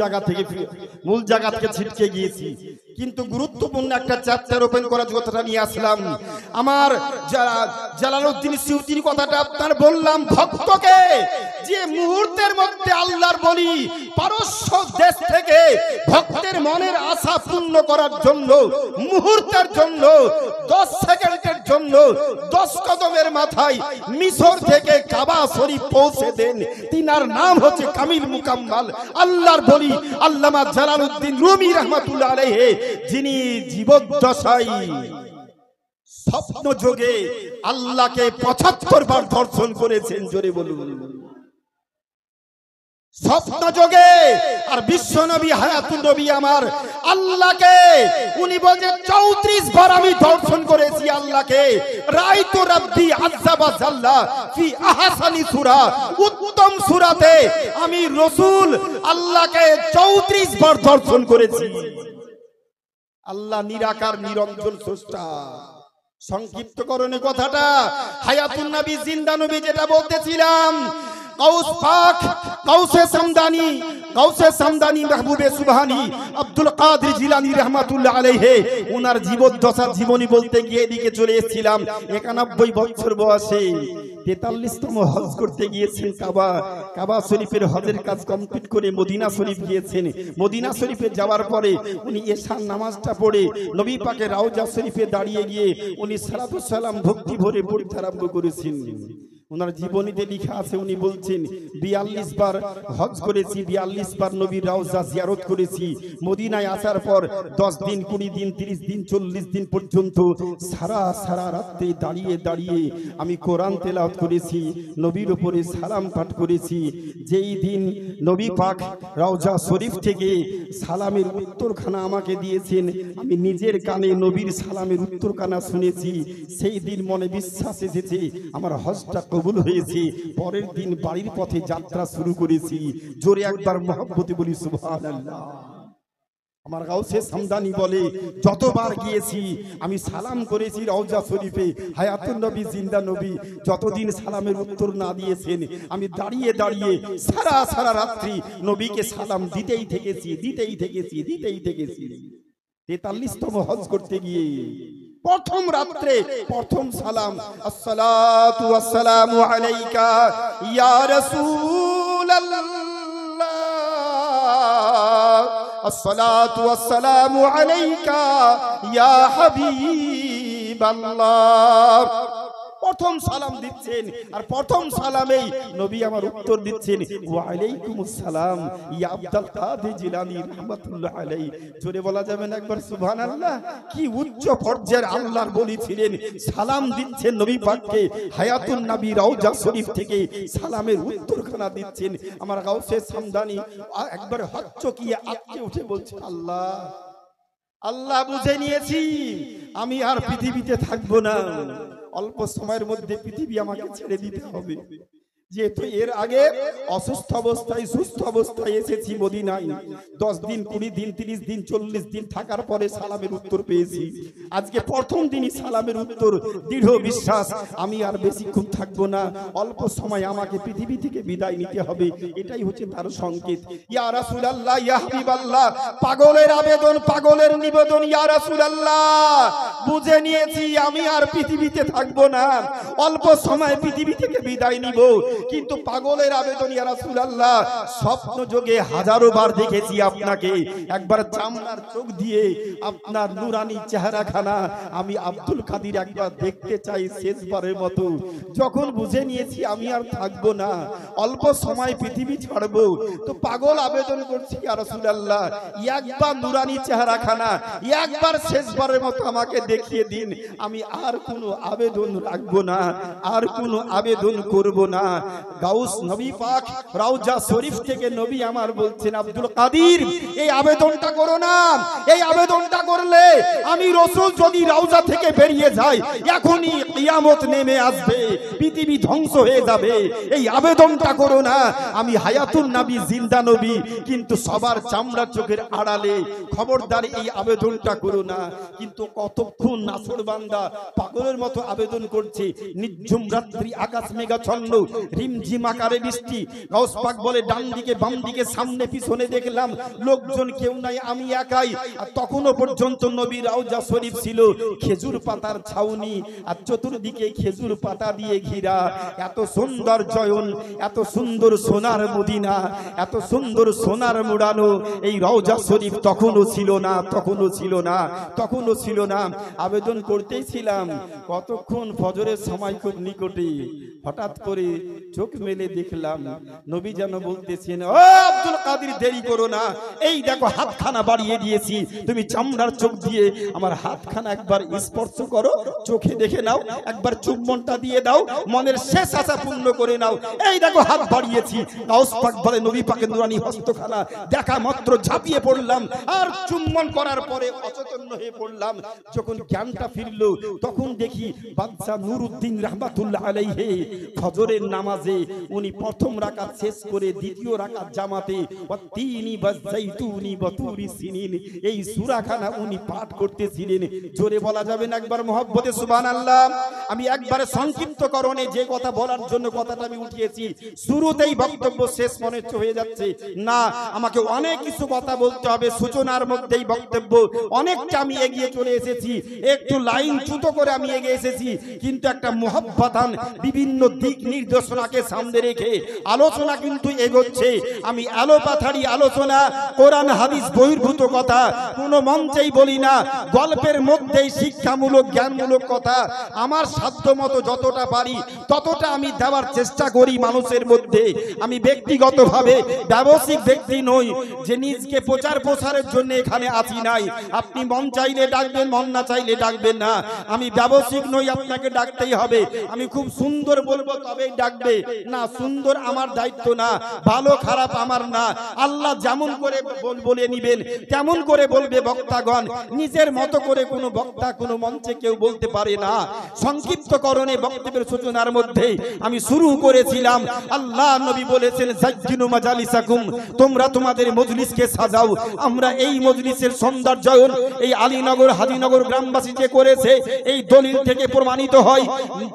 জায়গা থেকে ছিটকে গিয়েছি, কিন্তু গুরুত্বপূর্ণ একটা চ্যাপ্টার ওপেন করার কথাটা নিয়ে আসলাম। আমার জালালউদ্দিন সিউতির কথাটা আপনার বললাম, ভক্তকে যে মুহূর্তের মধ্যে আল্লাহর বলি পারস্য দেশ থেকে ভক্তের মনের আশা পূর্ণ করার জন্য মুহূর্তের জন্য 10 সেকেন্ডের জন্য 10 কদমের মাথায় মিশর থেকে কাবা শরীফ পৌঁছে দেন, তিনার নাম হচ্ছে কামিল মুকাম্মাল আল্লাহর বলি আল্লামা জালালউদ্দিন রুমি রাহমাতুল্লাহ আলাইহি, যিনি জীবদ্দশায় স্বপ্ন যোগে আল্লাহকে 75 বার দর্শন করেছেন। জোরে বলুন, স্বপ্ন যোগে। আর বিশ্ব নবী হায়াতুন নবী আমার আল্লাহকে উনি বলেন 34 বার আমি দর্শন করেছি আল্লাহকে। রাইতু রাব্বি আযজা ওয়া জাল্লা ফি আহসানি সূরা, উত্তম সূরাতে আমি রাসূল আল্লাহকে 34 বার দর্শন করেছি। আল্লাহ নিরাকার নিরঞ্জন স্রষ্টা। সংক্ষিপ্তকরণে কথাটা হায়াতুন নবী জিন্দা নবী যেটা বলতেছিলাম, গাউস পাক গাউসে সামদানি মাহবুবে সুবহানি আব্দুল কাদের জিলানী রাহমাতুল্লাহ আলাইহি, ওনার জীবদ্দশার জীবনী বলতে গিয়ে এদিকে চলে এসেছিলাম। 91 বছর বয়সে 43তম হজ করতে গিয়েছেন। কাবা শরীফের হজের কাজ কমপ্লিট করে মদিনা শরীফ গিয়েছেন। মদিনা শরীফে যাওয়ার পরে উনি এশার নামাজটা পড়ে নবী পাকের রওজা শরীফে দাঁড়িয়ে গিয়ে উনি সালাতু সালাম ভক্তি ভরে পড়তে আরম্ভ করেছেন। ওনার জীবনীতে লেখা আছে, উনি বলছেন 42 বার হজ করেছি, 42 বার নবীর রওজা জিয়ারত করেছি। মদিনায় আসার পর 10 দিন 20 দিন 30 দিন 40 দিন পর্যন্ত সারা রাতে দাঁড়িয়ে দাঁড়িয়ে আমি কোরআন তেলাওয়াত করেছি, নবীর উপরে সালাম পাঠ করেছি। যেই দিন নবী পাক রওজা শরীফ থেকে সালামের উত্তরখানা আমাকে দিয়েছেন, আমি নিজের কানে নবীর সালামের উত্তরখানা শুনেছি। সেই দিন মনে বিশ্বাস এসেছে আমার হজটা কবুল হয়েছে। পরের দিন বাড়ির পথে যাত্রা শুরু করেছি। জোরে একবার মহব্বতে বলি সুবহানাল্লাহ। আমার গাউসে সামদানি বলে যতবার গিয়েছি আমি সালাম করেছি রওজা শরীফে। হায়াতুন নবী জিন্দা নবী যতদিন সালামের উত্তর না দিয়েছেন, আমি দাঁড়িয়ে দাঁড়িয়ে সারা রাত্রি নবীকে সালাম দিতেই থেকেছি। 43তম হজ করতে গিয়ে প্রথম রাত্রে প্রথম সালাম, আসসালাতু ওয়াসসালামু আলাইকা ইয়া রাসূলুল্লাহ, আসসালাতু ওয়াসসালামু আলাইকা ইয়া হাবিবাল্লাহ। প্রথম সালাম দিচ্ছেন আর প্রথম সালামেই নবী আমার উত্তর দিচ্ছেন ওয়া আলাইকুমুস সালাম ইয়া আব্দুল কাদের জিলানী রাহমাতুল্লাহ আলাইহি। জোরে বলা যাবে না একবার সুবহানাল্লাহ? কি উচ্চ পর্যায়ের আল্লাহর বলি ছিলেন, সালাম দিচ্ছেন নবী পাককে। হায়াতুন নবী রওজা শরীফ থেকে সালামের উত্তরখানা দিচ্ছেন। আমার গাউসে সামদানি একবার হচ্চকিয়ে আঁতকে উঠে বলছে, আল্লাহ বুঝে নিয়েছি আমি আর পৃথিবীতে থাকবো না, অল্প সময়ের মধ্যে পৃথিবী আমাকে ছেড়ে দিতে হবে। যেহেতু এর আগে অসুস্থ অবস্থায় সুস্থ অবস্থায় এসেছি মদিনায়, 10 দিন 20 দিন 30 দিন 40 দিন থাকার পরে সালামের উত্তর পেয়েছি। আজকে প্রথম দিনই সালামের উত্তর, দৃঢ় বিশ্বাস আমি আর বেশিক্ষণ থাকবো না, অল্প সময় আমাকে পৃথিবী থেকে বিদায় নিতে হবে। এটাই হচ্ছে তার সংকেত। ইয়া রাসূলুল্লাহ, ইয়া হাবিবাল্লাহ, পাগলের আবেদন, পাগলের নিবেদন, ইয়া রাসূলুল্লাহ, বুঝে নিয়েছি আমি আর পৃথিবীতে থাকবো না, অল্প সময় পৃথিবী থেকে বিদায় নিব। কিন্তু পাগলের আবেদন, ইয়া রাসূলুল্লাহ, স্বপ্ন যোগে হাজারো বার দেখেছি আপনাকে, একবার চামড়ার চোখ দিয়ে আপনার নুরানি চেহারাখানা আমি আব্দুল কাদের একবার দেখতে চাই শেষবারের মতো। যখন বুঝে নিয়েছি আমি আর থাকবো না, অল্প সময় পৃথিবী ছাড়বো, তো পাগল আবেদন করছি, ইয়া রাসূলুল্লাহ, একবার নুরানি চেহারাখানা একবার শেষবারের মতো আমাকে দেখিয়ে দিন, আমি আর কোনো আবেদন রাখবো না, আর কোনো আবেদন করব না। গাউস নবী পাক রওজা শরীফ থেকে নবী আমার বলছেন, আব্দুল কাদের এই আবেদনটা করো না, এই আবেদনটা করলে আমি রাসূল যদি রওজা থেকে বেরিয়ে যাই এখনই কিয়ামত নেমে আসবে, পৃথিবী ধ্বংস হয়ে যাবে, এই আবেদনটা করো না। আমি হায়াতুন নবী, জিন্দা নবী, কিন্তু সবার চামড়া চোখের আড়ালে, খবরদার এই আবেদনটা করো না। কিন্তু কতক্ষণ নাছর বান্দা পাগলের মতো আবেদন করছে, নিঝুম রাত্রি, আকাশ মেঘাচ্ছন্ন, রিমঝিম আকারে বৃষ্টি। গাউস পাক বলে, ডান দিকে বাম দিকে সামনে পিছনে দেখলাম লোকজন কেউ নাই, আমি একাই। আর তখনও পর্যন্ত নবী রওজা শরীফ ছিল খেজুর পাতার ছাউনি, আর চতুর্দিকে খেজুর পাতা দিয়ে ঘিরা। এত সুন্দর জয়ন, এত সুন্দর সোনার মদিনা, এত সুন্দর সোনার মুড়ানো এই রওজা শরীফ তখনও ছিল না, তখনও ছিল না, তখনও ছিল না। আবেদন করতেই ছিলাম, কতক্ষণ ফজরের সময় খুব নিকটে, হঠাৎ করে চোখ মেলে দেখলাম নবী যেন বলতেছেন, ও আব্দুল কাদের দেরি করো না, এই দেখো হাতখানা বাড়িয়ে দিয়েছি, তুমি চামড়ার চোখ দিয়ে আমার হাতখানা একবার স্পর্শ করো, চোখে দেখে নাও, একবার চুম্বনটা দিয়ে দাও, মনের শেষ আশা পূর্ণ করে নাও, এই দেখো হাত বাড়িয়েছি। গাউস পাক বলে, নবী পাকের নুরানি হস্তখানা দেখা মাত্র ঝাঁপিয়ে পড়লাম, আর চুম্বন করার পরে অচেতন হয়ে পড়লাম। যখন জ্ঞানটা ফিরলো তখন দেখি বাদশা নুরউদ্দিন রাহমাতুল্লাহ আলাইহি ফজরের নামাজে উনি প্রথম রাকাত শেষ করে দ্বিতীয় রাকাত জামাতে ওয়াতিনি বাযাইতুনি বতুরি সিনিন এই সূরাখানা উনি পাঠ করতেছিলেন। জোরে বলা যাবে না একবার মহব্বতে সুবহানাল্লাহ? আমি একবারে সংক্ষিপ্তকরণে যে কথা বলার জন্য কথাটা আমি উঠিয়েছি, শুরুতেই বক্তব্য শেষ মনে হয়ে যাচ্ছে না, আমাকে অনেক কিছু কথা বলতে হবে। সূচনার মধ্যেই বক্তব্য অনেকটা আমি এগিয়ে চলে এসেছি, একটু লাইন চ্যুত করে আমি এগিয়ে এসেছি, কিন্তু একটা মুহাব্বাতান বিভিন্ন দিক নির্দেশনাকে সামনে রেখে আলোচনা কিন্তু এগোচ্ছে। আমি আলোপাথারি আলোচনা, কোরআন হাদিস বহির্ভূত কথা কোনো মঞ্চেই বলি না, গল্পের মধ্যেই শিক্ষামূলক জ্ঞানমূলক কথা আমার সাধ্য মতো যতটা পারি ততটা আমি দেওয়ার চেষ্টা করি মানুষের মধ্যে। আমি ব্যক্তিগতভাবে ব্যবসায়িক ব্যক্তি নই যে নিজকে প্রচার প্রসারের জন্য এখানে আসি নাই। আপনি মন চাইলে ডাকবেন, মন না চাইলে ডাকবেন না। আমি ব্যবসায়িক নই, আপনাকে ডাকতেই হবে। আমি খুব সুন্দর বলবো তবেই ডাকবে না, সুন্দর আমার দায়িত্ব না, ভালো খারাপ আমার না। আল্লাহ যেমন করে বলে নিবেন তেমন করে বলবে বক্তাগণ। নিজের মতো করে কোনো বক্তা কোনো মঞ্চে কেউ বলতে পারে না। সংক্ষিপ্তকরণে বক্তব্যের সূচনার মধ্যে আমি শুরু করেছিলাম, আল্লাহ নবী বলেছেন, জাজ্জিনু মাজালিসাকুম, তোমরা তোমাদের মজলিসকে সাজাও। আমরা এই মজলিসের সৌন্দর্যায়ন এই আলীনগর হাজীনগর গ্রামবাসী যে করেছে, এই দলিল থেকে প্রমাণিত হয়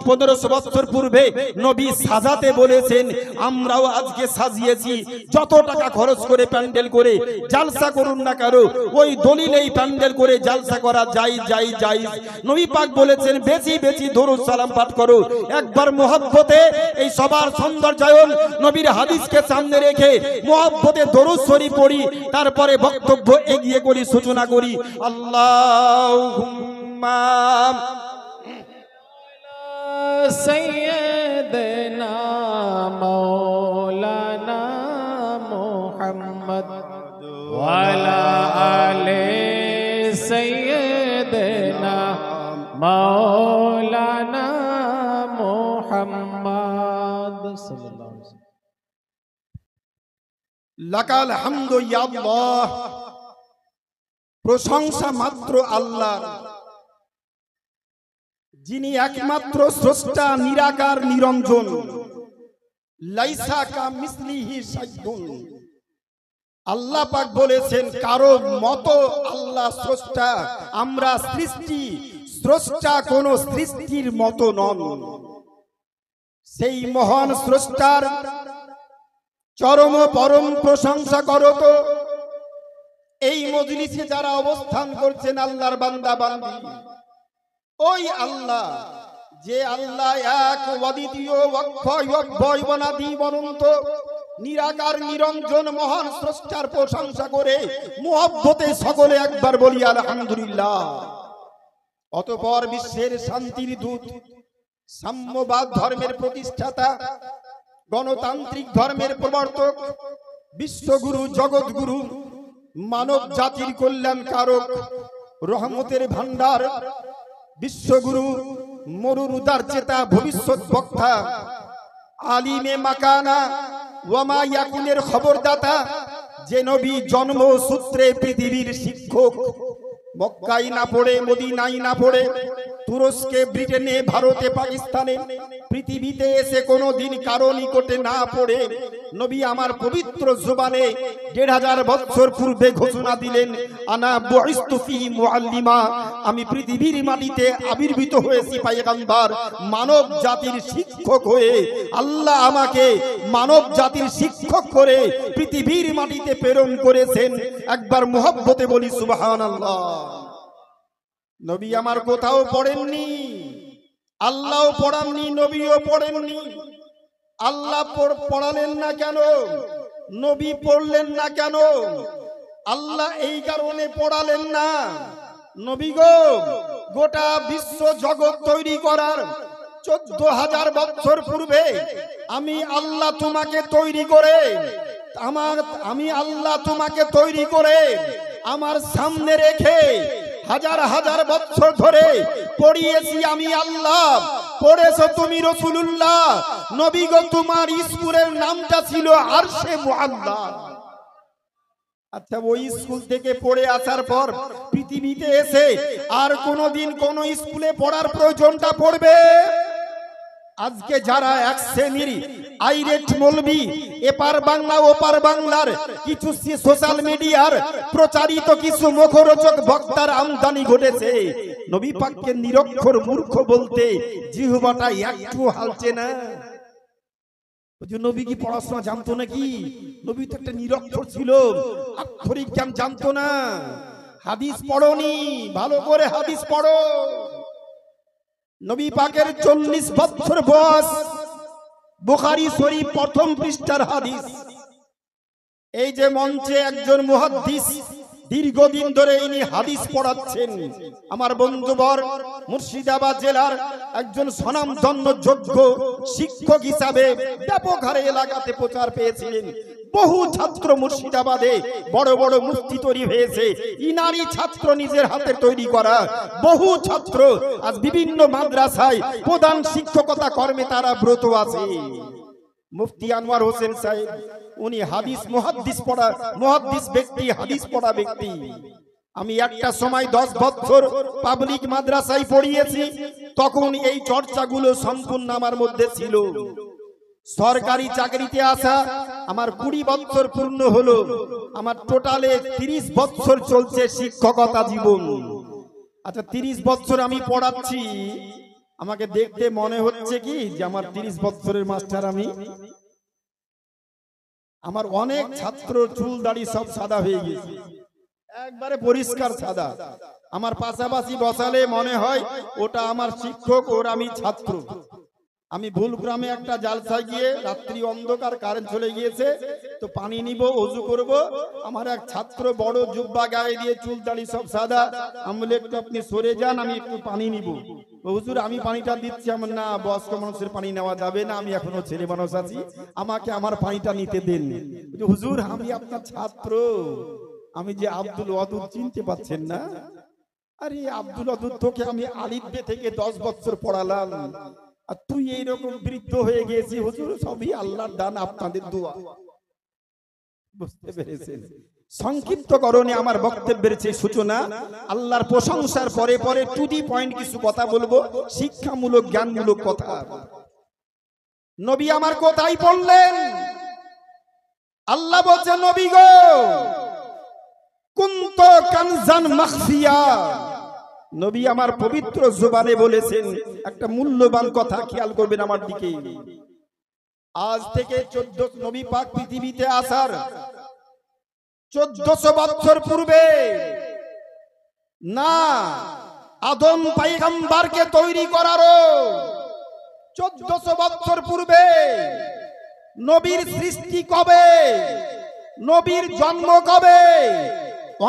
1500 বছর পূর্বে নবী সাজাতে বলেছেন, আমরাও আজকে সাজিয়েছি। যত টাকা খরচ করে প্যান্ডেল করে জালসা করুন না কারো, ওই দলিলেই প্যান্ডেল করে জালসা করা যাই। নবী পাক বলেছেন, বেশি বেশি দরুদ সালাম পাঠ করো। একবার মুহাব্বতে এই সবার সৌন্দর্যায়ন নবীর হাদিসকে সামনে রেখে মুহাব্বতে দরুদ শরীফ পড়ি, তারপরে বক্তব্য এগিয়ে করি, সূচনা করি। আল্লাহুম্মা سيدنا مولانا محمد وعلى آل سيدنا مولانا محمد صلى الله عليه وسلم। লাকাল হামদু ইয়া আল্লাহ, প্রশংসা মাত্র আল্লাহর, যিনি একমাত্র স্রষ্টা, নিরাকার, নিরঞ্জন। লাইসা কামিসলিহি শাইউন। আল্লাহ পাক বলেছেন কারো মতো আল্লাহ স্রষ্টা, আমরা সৃষ্টি, স্রষ্টা কোন সৃষ্টির মতো নন। সেই মহান স্রষ্টার চরম পরম প্রশংসা করো তো এই মজলিসে যারা অবস্থান করছেন আল্লাহর বান্দা বান্দি। ওই আল্লাহ, যে আল্লাহ এক অদ্বিতীয় অক্ষয় অব্যয় অনাদি অনন্ত নিরাকার নিরঞ্জন মহান স্রষ্টার প্রশংসা করে মুহাব্বতে সকলে একবার বলি আলহামদুলিল্লাহ। অতঃপর বিশ্বের শান্তির দূত, সাম্যবাদ ধর্মের প্রতিষ্ঠাতা, গণতান্ত্রিক ধর্মের প্রবর্তক, বিশ্বগুরু, জগৎগুরু, মানব জাতির কল্যাণ কারক, রহমতের ভান্ডার, বিশ্বগুরু, মরুর উদার চেতা, ভবিষ্যৎ বক্তা, আলিমে মাকানা ওয়ামা ইয়াকুনের খবরদাতা, যে নবী জন্ম সূত্রে পৃথিবীর শিক্ষক, মক্কায় না পড়ে, মদিনায় না পড়ে, তুরস্কে, ব্রিটেনে, ভারতে, পাকিস্তানে, পৃথিবীতে এসে কোনোদিন কারো নিকটে না পড়ে নবী আমার পবিত্র জবানে ১৫০০ বছর পূর্বে ঘোষণা দিলেন, আনা বুইসতু ফিহি মুআল্লিমা, আমি পৃথিবীর মাটিতে আবির্ভূত হয়েছি পয়গম্বর, মানব জাতির শিক্ষক হয়ে। আল্লাহ আমাকে মানব জাতির শিক্ষক করে পৃথিবীর মাটিতে প্রেরণ করেছেন। একবার মুহাব্বতে বলি সুবহানাল্লাহ। নবী আমার কোথাও পড়েননি, আল্লাহও পড়াননি, নবীও পড়েননি। আল্লাহ পড়ালেন না কেন? নবী পড়লেন না কেন? আল্লাহ এই কারণে পড়ালেন না, নবী গো, গোটা বিশ্ব জগৎ তৈরি করার ১৪,০০০ বছর পূর্বে আমি আল্লাহ তোমাকে তৈরি করে, আমি আল্লাহ তোমাকে তৈরি করে আমার সামনে রেখে হাজার হাজার বছর ধরে পড়িয়েছি আমি আল্লাহ, পড়েছো তুমি রাসূলুল্লাহ। নবী গো, তোমার স্কুলের নামটা ছিল আরশে মুআল্লা। আচ্ছা, ওই স্কুল থেকে পড়ে আসার পর পৃথিবীতে এসে আর কোনোদিন কোন স্কুলে পড়ার প্রয়োজনটা পড়বে? আজকে যারা এক শ্রেণীর আইরেট মৌলবি, এপার বাংলা ওপার বাংলার কিছু সোশ্যাল মিডিয়ার প্রচারিত কিছু মুখরোচক বক্তার আমদানি ঘটেছে, নবী পাককে নিরক্ষর মূর্খ বলতে জিহ্বাটা একটু হালছে না। নবী কি পড়াশোনা জানতো নাকি? নবী তো একটা নিরক্ষর ছিল, আক্ষরিক জ্ঞান জানতো না। হাদিস পড়োনি, ভালো করে হাদিস পড়ো। নবী পাকের ৪০ বছর বয়স, বুখারী শরীফ প্রথম পৃষ্ঠার হাদিস। এই যে মঞ্চে একজন মুহাদ্দিস দীর্ঘদিন ধরে ইনি হাদিস পড়াচ্ছেন, আমার বন্ধুবর মুর্শিদাবাদ জেলার একজন স্বনামধন্য যোগ্য শিক্ষক হিসাবে ব্যাপক হারে এলাকাতে প্রচার পেয়েছিলেন। বহু ছাত্র মুর্শিদাবাদে বড় বড় মুফতি তৈরি হয়েছে, ইনারি ছাত্র নিজের হাতে তৈরি করা বহু ছাত্র আজ বিভিন্ন মাদ্রাসায় প্রধান শিক্ষকতা কর্মে তারা ব্রত আছে। মুফতি আনোয়ার হোসেন সাহেব, উনি হাদিস মুহাদ্দিস ব্যক্তি, হাদিস পড়া ব্যক্তি। আমি একটা সময় ১০ বছর পাবলিক মাদ্রাসায় পড়িয়েছি, তখন এই চর্চাগুলো সম্পূর্ণ আমার মধ্যে ছিল। সরকারি চাকরিতে আসা আমার ২০ বছর পূর্ণ হলো, আমার টোটালে ৩০ বছর চলছে শিক্ষকতা জীবন। আচ্ছা, ৩০ বছর আমি পড়াচ্ছি, আমাকে দেখতে মনে হচ্ছে কি যে আমার ৩০ বছরের মাস্টার আমি? আমার অনেক ছাত্র চুল দাড়ি সব সাদা হয়ে গেছে, একবারে পরিষ্কার সাদা। আমার পাশাপাশি বসালে মনে হয় ওটা আমার শিক্ষক, ওর আমি ছাত্র। আমি ভুলক্রমে একটা জালসায় গিয়ে, রাত্রি অন্ধকার, কারেন্ট চলে গিয়েছে, তো পানি নিব, ওযু করব। আমার এক ছাত্র বড় জুব্বা গায়ে দিয়ে, চুল দাড়ি সব সাদা। আমি বলি, একটু আপনি সরে যান, আমি একটু পানি নিব। হুজুর, আমি পানিটা দিচ্ছি। আমার না, বয়স্ক মানুষের পানি নেওয়া যাবে না, আমি এখনো ছেলে মানুষ আছি, আমাকে আমার পানিটা নিতে দেন। হুজুর, আমি আপনার ছাত্র, আমি যে আব্দুল ওয়াদুদ, চিনতে পাচ্ছেন না? আরে আব্দুল ওয়াদুদ, তোকে আমি আলিফ বে থেকে ১০ বছর পড়ালাম, আর তুই এইরকম বৃদ্ধ হয়ে গেছি। হুজুর, সবই আল্লাহর দান, আপনাদের দোয়া। বুঝতে পেরেছেন? সংক্ষিপ্তকরণে আমার বক্তব্যের যে সূচনা, আল্লাহর প্রশংসার পরে পরে টু দি পয়েন্ট কিছু কথা বলবো, শিক্ষামূলক জ্ঞানমূলক কথা। নবী আমার কোথায় পড়লেন? আল্লাহ বলছে নবী গো কুন্ত কানজান মাখফিয়া। নবী আমার পবিত্র জবানে বলেছেন একটা মূল্যবান কথা, খেয়াল করবেন আমার দিকে। আজ থেকে 14 নবী পাক পৃথিবীতে আসার 1400 বছর পূর্বে না আদম পয়গম্বরকে তৈরি করারও 1400 বছর পূর্বে নবীর সৃষ্টি কবে, নবীর জন্ম কবে,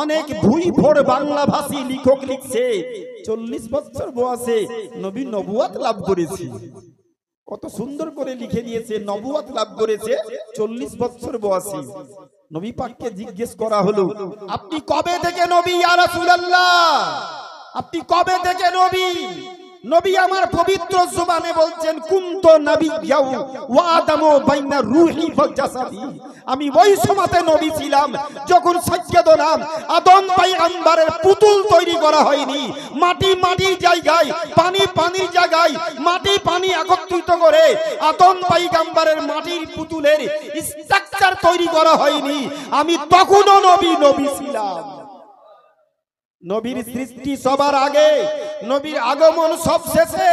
অনেক ভুই ভোর বাংলা ভাষী লেখক লিখছে 40 বছর বয়সে নবী নবুয়ত লাভ করেছে। কত সুন্দর করে লিখে দিয়েছে, নবুয়ত লাভ করেছে 40 বছর বয়সে। নবী পাককে জিজ্ঞেস করা হলো আপনি কবে থেকে নবী ইয়া রাসূলুল্লাহ, আপনি কবে থেকে নবী? নবী আমার পবিত্র জবানে বলছেন কুন্ত নাবিয়্যাও ওয়া আদামু বাইনা রূহি ওয়া জাসাদি। আমি ওই সময়তে নবী ছিলাম যখন সাইয়্যিদুনা আদম পয়গম্বরের পুতুল তৈরি করা হয়নি। মাটি মাটির জায়গায়, পানি পানির জায়গায়, মাটি পানি একত্রিত করে আদম পয়গম্বরের মাটির পুতুলের স্ট্রাকচার তৈরি করা হয়নি। আমি তখনও নবী ছিলাম। নবীর সৃষ্টি সবার আগে, নবীর আগমন সব শেষে।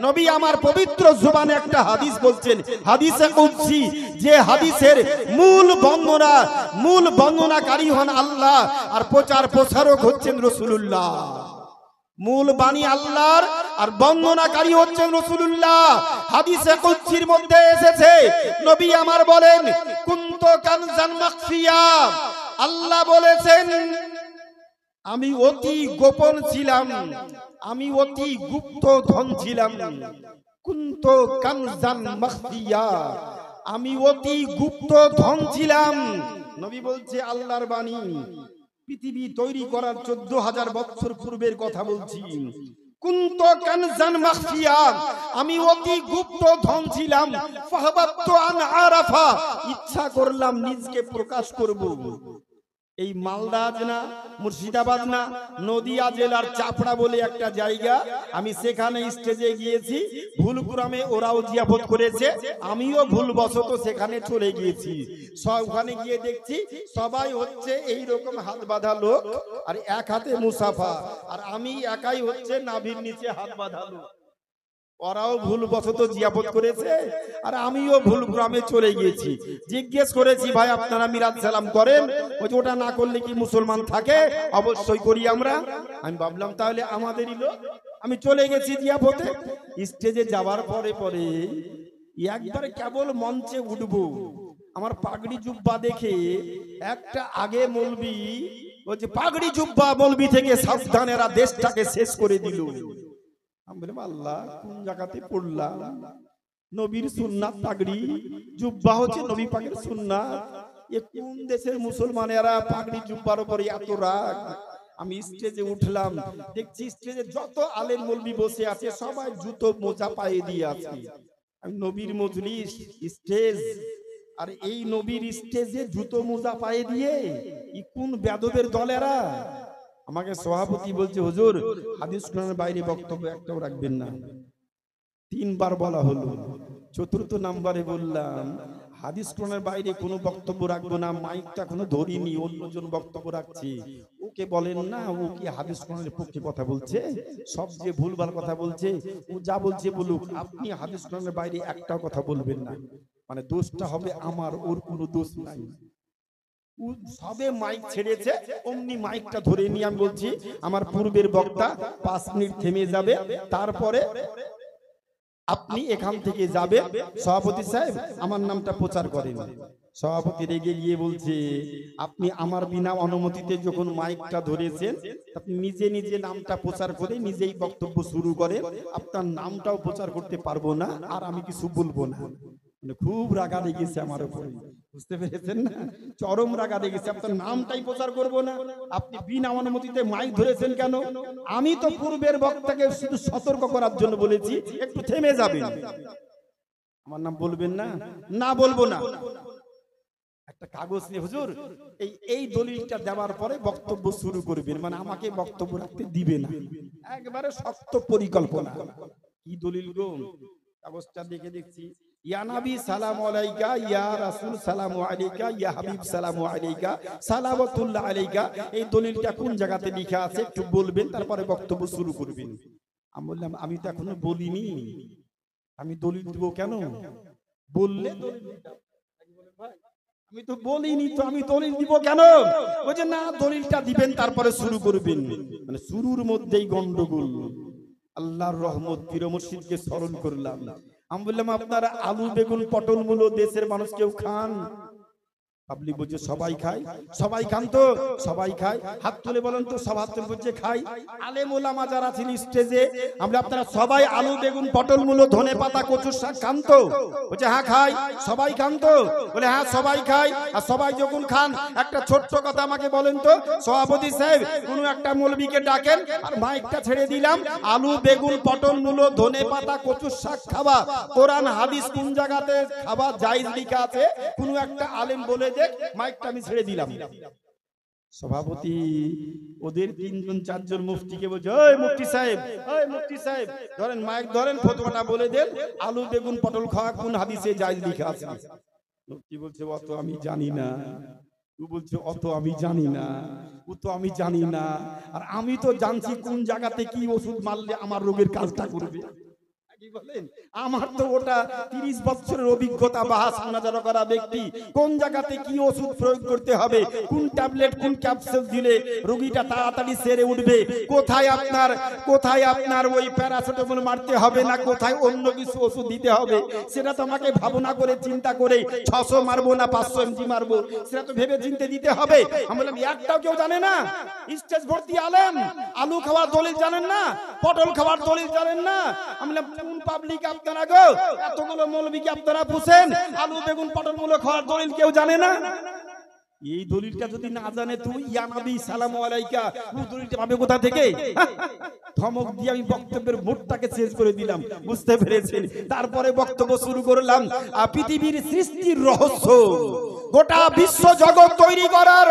নবী আমার পবিত্র জবানে একটা হাদিস বলছেন, হাদিসে কুদসি, যে হাদিসের মূল বর্ণনাকারী হন আল্লাহ আর প্রচার প্রসারক হচ্ছেন রাসূলুল্লাহ। মূল বাণী আল্লাহর আর বর্ণনাকারী হচ্ছেন রাসূলুল্লাহ। হাদিসে কুদসির মধ্যে এসেছে নবী আমার বলেন কুন্ত কানজান মাখফিয়া। আল্লাহ বলেছেন আমি অতি গোপন ছিলাম, আমি অতি গুপ্ত ধন ছিলাম। কুন্ত কানজান মাখফিয়া, আমি অতি গুপ্ত ধন ছিলাম। নবী বলছে আল্লাহর বাণী, পৃথিবী তৈরি করার 14,000 বছর পূর্বের কথা বলছি। কুন্ত কানজান মাখফিয়া, আমি অতি গুপ্ত ধন ছিলাম। ফাহবাতু আন আরাফা, ইচ্ছা করলাম নিজকে প্রকাশ করব। এই মালদা না মুর্শিদাবাদ না নদিয়া জেলার চাপড়া বলে একটা জায়গা, আমি সেখানে স্টেজে গিয়েছি। ভুলক্রমে ওরাও জিয়াফত করেছে, আমিও ভুলবশত সেখানে চলে গিয়েছি। ওখানে গিয়ে দেখছি সবাই হচ্ছে এই রকম হাত বাঁধা লোক আর এক হাতে মুসাফা, আর আমি একাই হচ্ছে নাভির নিচে হাত বাঁধা লোক। ওরাও ভুলবশত জিয়াফত করেছে আর আমিও ভুলক্রমে চলে গিয়েছি। জিজ্ঞেস করেছি ভাই আপনারা মিলাদ সালাম করেন? ওটা না করলে কি মুসলমান থাকে? অবশ্যই করি আমরা। আমি ভাবলাম তাহলে আমাদেরই লোক। আমি চলে গেছি জিয়াফতে। স্টেজে যাওয়ার পরে একবারে কেবল মঞ্চে উঠবো, আমার পাগড়ি জুব্বা দেখে একটা আগে মৌলবি বলছে পাগড়ি জুব্বা মৌলবি থেকে সাবধানেরা দেশটাকে শেষ করে দিল। আমি বললাম আল্লাহ কোন জায়গাতে পড়লাম? নবীর সুন্নাত পাগড়ি জুব্বা হচ্ছে নবী পাকের সুন্নাত। এ কোন দেশের মুসলমানেরা পাগড়ি জুব্বার উপরে এত রাগ? আমি স্টেজে উঠলাম, দেখছি স্টেজে যত আলেম মৌলবি বসে আছে সবাই জুতো মোজা পায়ে দিয়ে আছে। আমি নবীর মজলিস স্টেজ, আর এই নবীর স্টেজে জুতো মোজা পায়ে দিয়ে কোন বেদবের দলেরা? আমাকে সভাপতি বলছে হুজুর হাদিস কোরআনের বাইরে বক্তব্য একটাও রাখবেন না। 3 বার বলা হলো, 4th নাম্বারে বললাম হাদিস কোরআনের বাইরে কোনো বক্তব্য রাখবো না। মাইকটা কোনো ধরিনি, অন্যজন বক্তব্য রাখছে। ওকে বলেন না ও কি হাদিস কোরআনের পক্ষে কথা বলছে? সব যে ভুলভাল কথা বলছে, ও যা বলছে বলুক, আপনি হাদিস কোরআনের বাইরে একটাও কথা বলবেন না। মানে দোষটা হবে আমার, ওর কোনো দোষ নাই। সবে মাইক ছেড়েছে অমনি মাইকটা ধরে নিয়ে আমি বলছি আমার পূর্বের বক্তা 5 মিনিট থেমে যাবে, তারপরে আপনি এখান থেকে যাবে। সভাপতি সাহেব আমার নামটা প্রচার করেন। সভাপতি রেগে গিয়ে বলছে আপনি আমার বিনা অনুমতিতে যখন মাইকটা ধরেছেন আপনি নিজে নিজে নামটা প্রচার করে নিজেই বক্তব্য শুরু করেন, আপনার নামটাও প্রচার করতে পারবো না আর আমি কিছু বলবো না। খুব রাগা লেগেছে আমার উপরে, বুঝতে পেরেছেন না? চরম রাগা লেগেছে। আপনার নামটাই প্রচার করব না, আপনি বিনা অনুমতিতে মাইক ধরেছেন কেন? আমি তো পূর্বের বক্তাকে শুধু সতর্ক করার জন্য বলেছি একটু থেমে যাবেন। আমার নাম বলবেন না? না বলবো না। একটা কাগজ নিয়ে হুজুর এই দলিলটা দেওয়ার পরে বক্তব্য শুরু করবেন, মানে আমাকে বক্তব্য রাখতে দিবে না। একবারে শক্ত পরিকল্পনা। কি দলিল গো? কাগজটা দেখে দেখছি ইয়া নবী সালামু আলাইকা, ইয়া রাসূল সালামু আলাইকা, ইয়া হাবিব সালামু আলাইকা, সালাওয়াতুল্লাহ আলাইকা। এই দলিলটা কোন জায়গাতে লেখা আছে একটু বলবেন, তারপরে বক্তব্য শুরু করবেন। আমি বললাম আমি তো এখনো বলিনি, আমি দলিল দিব কেন? বললে দলিল দিতাম। আমি তো বলিনি, তো আমি দলিল দিব কেন? ওই যে না, দলিলটা দিবেন তারপরে শুরু করবেন। মানে শুরুর মধ্যেই গন্ডগোল। আল্লাহর রহমত, পীর মুর্শিদকে স্মরণ করলাম। আমি বললাম আপনারা আলু বেগুন পটল মূলো দেশের মানুষ কেউ খান? পাবলিক বলছে সবাই খায়। সবাই খান তো? সবাই খায়। হাত তুলে বলেন তো, সব হাত তুলে বলছে খাই। আলেম ওলামা যারা আছেন স্টেজে, আমরা আপনারা সবাই আলু বেগুন পটল মূলো ধনে পাতা কচুর শাক খান তো? বলছে হ্যাঁ খাই। সবাই খান তো? বলে হ্যাঁ সবাই খাই। আর সবাই যখন খান, একটা ছোট্ট কথা আমাকে বলেন তো সভাপতি সাহেব, কোন একটা মৌলবীকে ডাকেন আর মাইকটা ছেড়ে দিলাম, আলু বেগুন পটল মূলো ধনে পাতা কচুর শাক খাওয়া কোরআন হাদিস কোন জায়গাতে খাওয়া জায়েজ লেখা আছে? কোন একটা আলেম বলে দেখ, মাইকটা আমি ছেড়ে দিলাম। সভাপতি ওদের তিনজন চারজন মুফতিকে বলছে, ওই মুফতি সাহেব, ওই মুফতি সাহেব, ধরেন মাইক ধরেন, ফতোয়াটা বলে দেন, আলু বেগুন পটল খাওয়া কোন হাদিসে জায়েজ লেখা আছে? মুফতি বলছে অত আমি জানি না। ও বলছে অত আমি জানি না, ও তো আমি জানি না। আর আমি তো জানছি কোন জায়গাতে কি ওষুধ মারলে আমার রোগের কাজটা করবে। আমার তো ওটা 30 বছরের অভিজ্ঞতা, বাহাস মুনাজারা করা ব্যক্তি, কোন জায়গাতে কি ওষুধ প্রয়োগ করতে হবে, কোন ট্যাবলেট কোন ক্যাপসুল দিলে রোগীটা তাড়াতাড়ি সেরে উঠবে, কোথায় আপনার ওই প্যারাসিটামল মারতে হবে না, কোথায় অন্য কিছু ওষুধ দিতে হবে, সেটা তো আমাকে ভাবনা করে চিন্তা করে 600 মারবো না 500 এমজি মারবো, সেটা তো ভেবে চিন্তে দিতে হবে। আমি বললাম একটাও কেউ জানে না? স্টেজ ভর্তি আলেম, আলু খাওয়ার দলিল জানেন না, পটল খাওয়ার দলিল জানেন না। আমি বললাম পাবলিক আপনারা গো, এতগুলো মৌলবীকে আপনারা পুষেন, আলু বেগুন পটল মূলো খাওয়ার দলিল কেউ জানে না? এই দলিলটা যদি না জানে তুই ইয়া নবী সালামু আলাইকা, ওই দলিলটা পাবে কোথা থেকে? ধমক দিয়ে আমি বক্তব্যের মোড়টাকে চেঞ্জ করে দিলাম, বুঝতে পেরেছেন? তারপরে বক্তব্য শুরু করলাম। পৃথিবীর সৃষ্টির রহস্য, গোটা বিশ্ব জগৎ তৈরি করার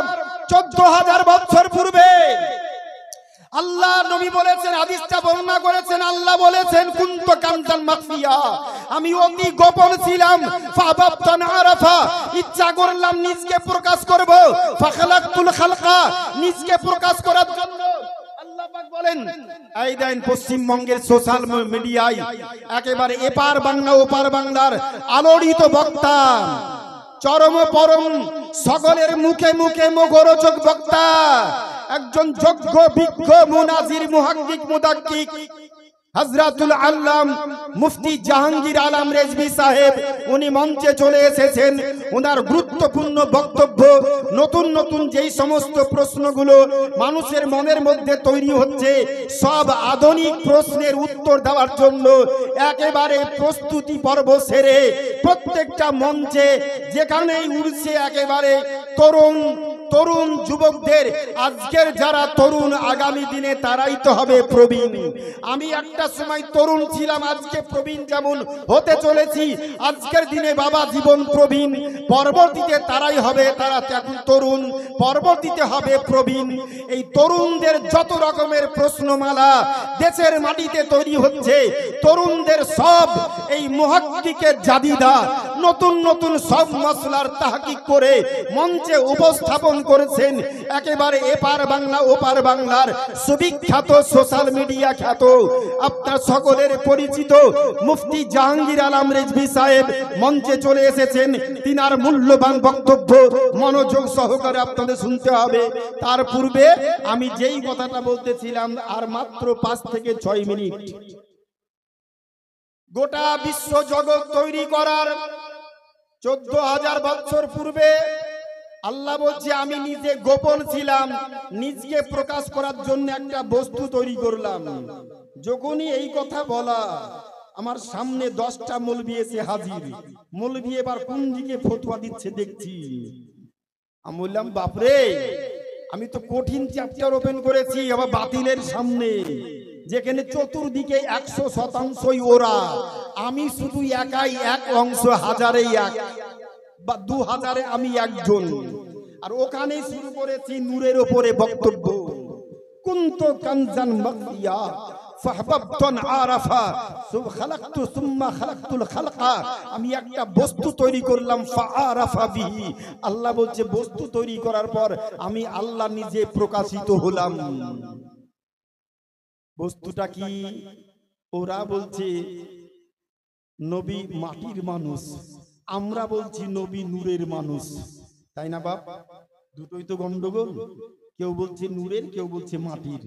14,000 বছর পূর্বে আল্লাহ নবী বলেছেন, হাদিসটা বর্ণনা করেছেন, আল্লাহ বলেছেন কুনতু কানজান মাখফিয়া, আমি অতি গোপন ছিলাম। ফাবাবতান আরাফা, ইচ্ছা করলাম নিজকে প্রকাশ করব। ফাখালাকতুল খালকা, নিজকে প্রকাশ করার জন্য আল্লাহ পাক বলেন, এই দেন পশ্চিমবঙ্গের সোশ্যাল মিডিয়ায় একেবারে এপার বাংলা ওপার বাংলার আলোড়িত বক্তা, চরম পরম সকলের মুখে মুখে মুখরোচক বক্তা, একজন যোগ্য বিজ্ঞ মুনাজির মুহাক্কিক মুদাক্কিক হযরতুল আল্লাম মুফতি জাহাঙ্গীর আলম রেজভী সাহেব, উনি মঞ্চে চলে এসেছেন। ওনার গুরুত্বপূর্ণ বক্তব্য, নতুন নতুন যেই সমস্ত প্রশ্নগুলো মানুষের মনের মধ্যে তৈরি হচ্ছে, সব আধুনিক প্রশ্নের উত্তর দেওয়ার জন্য একেবারে প্রস্তুতি পর্ব সেরে প্রত্যেকটা মঞ্চে যেখানেই উঠছে একেবারে তরুণ যুবকদের, আজকের যারা তরুণ আগামী দিনে তারাই তো হবে প্রবীণ। আমি একটা সময় তরুণ ছিলাম, আজকে প্রবীণ যেমন হতে চলেছি, আজকের দিনে বাবা জীবন প্রবীণ, পরবর্তীতে তারাই হবে, তারা এখন তরুণ, পরবর্তীতে হবে প্রবীণ। এই তরুণদের যত রকমের প্রশ্নমালা দেশের মাটিতে তৈরি হচ্ছে, তরুণদের সব এই মুহাক্কিকের জাদিদা নতুন নতুন সব মসলার তাহকিক করে মঞ্চে উপস্থাপন করেছেন। একেবারে এপার বাংলা ওপার বাংলার সুবিখ্যাত সোশ্যাল মিডিয়া খ্যাত আপনার সকলের পরিচিত মুফতি জাহাঙ্গীর আলম রেজভী সাহেব মঞ্চে চলে এসেছেন। তিনার মূল্যবান বক্তব্য মনোযোগ সহকারে আপনাদের শুনতে হবে। তার পূর্বে আমি যেই কথাটা বলতেছিলাম, আর মাত্র 5 থেকে 6 মিনিট। গোটা বিশ্ব জগৎ তৈরি করার 14,000 বছর পূর্বে আল্লাহ বলছে, আমি নিজে গোপন ছিলাম, নিজকে প্রকাশ করার জন্য একটা বস্তু তৈরি করলাম। যখনই এই কথা বলা, আমার সামনে 10টা মৌলবি এসে হাজির। মৌলবি এবার কোন দিকে ফতোয়া দিচ্ছে দেখছি। আমি বললাম বাপরে, আমি তো কঠিন চ্যাপ্টার ওপেন করেছি আবার বাতিলের সামনে, যেখানে চতুর্দিকে 100% ওরা, আমি শুধু একাই 1 অংশ, হাজারে 1 বা 2000-এ আমি একজন। আর ওখানে শুরু করেছি নূরের উপরে বক্তব্য। কুনতু কানজান মাখফিয়া ফাহবাবতুন আরাফা খালাকতু সুম্মা খালাকতুল খালকা, আমি একটা বস্তু তৈরি করলাম ফাআরাফা বিহি, আল্লাহ বলছে বস্তু তৈরি করার পর আমি আল্লাহ নিজে প্রকাশিত হলাম। বস্তুটা কি? ওরা বলছে নবী মাটির মানুষ, আমরা বলছি নবী নূরের মানুষ, তাই না বাপ? দুটোই তো গন্ডগোল, কেউ বলছে নূরের, কেউ বলছে মাটির।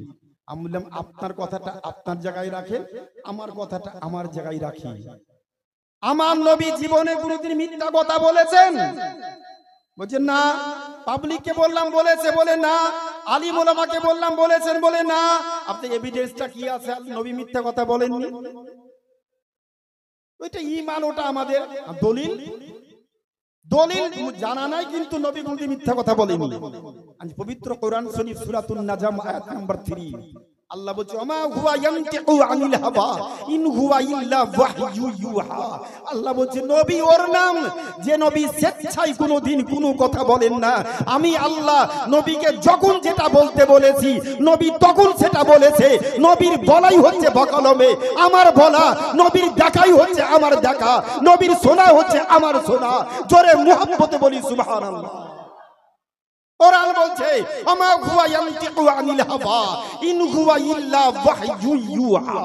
আমি বললাম আপনার কথাটা আপনার জায়গায় রাখেন, আমার কথাটা আমার জায়গায় রাখি। আমার নবী জীবনে কোনোদিন মিথ্যা কথা বলেছেন? বলছেন না। পাবলিককে বললাম বলেছে, বলে না। আলিম ওলামাকে বললাম বলেছেন, বলে না। আপনি এভিডেন্সটা কি আছে নবী মিথ্যা কথা বলেননি? ওইটা ঈমান, ওটা আমাদের দলিল। দলিল জানা নাই কিন্তু নবী কোনদিন মিথ্যা কথা বলেনি। আজ পবিত্র কোরআন শরীফ সূরাতুন নাজম আয়াত নাম্বার 3 আল্লাহ বলছে ওমা হুয়া ইয়ানতিকু আনিল হাওয়া ইন হুয়া ইল্লা ওয়াহয়ু ইউহা। আল্লাহ বলছে নবী ওর নাম যে নবী স্বেচ্ছায় কোনোদিন কোনো কথা বলেন না। আমি আল্লাহ নবীকে যখন যেটা বলতে বলেছি নবী তখন সেটা বলেছে। নবীর বলাই হচ্ছে বকলমে আমার বলা, নবীর দেখাই হচ্ছে আমার দেখা, নবীর শোনা হচ্ছে আমার শোনা। জোরে মুহাব্বতে বলি সুবহানাল্লাহ। কোরআন বলছে আমা হুয়া ইয়ানতিকু আনিল হাওয়া ইন হুয়া ইল্লা ওয়াহয়ু ইউহা।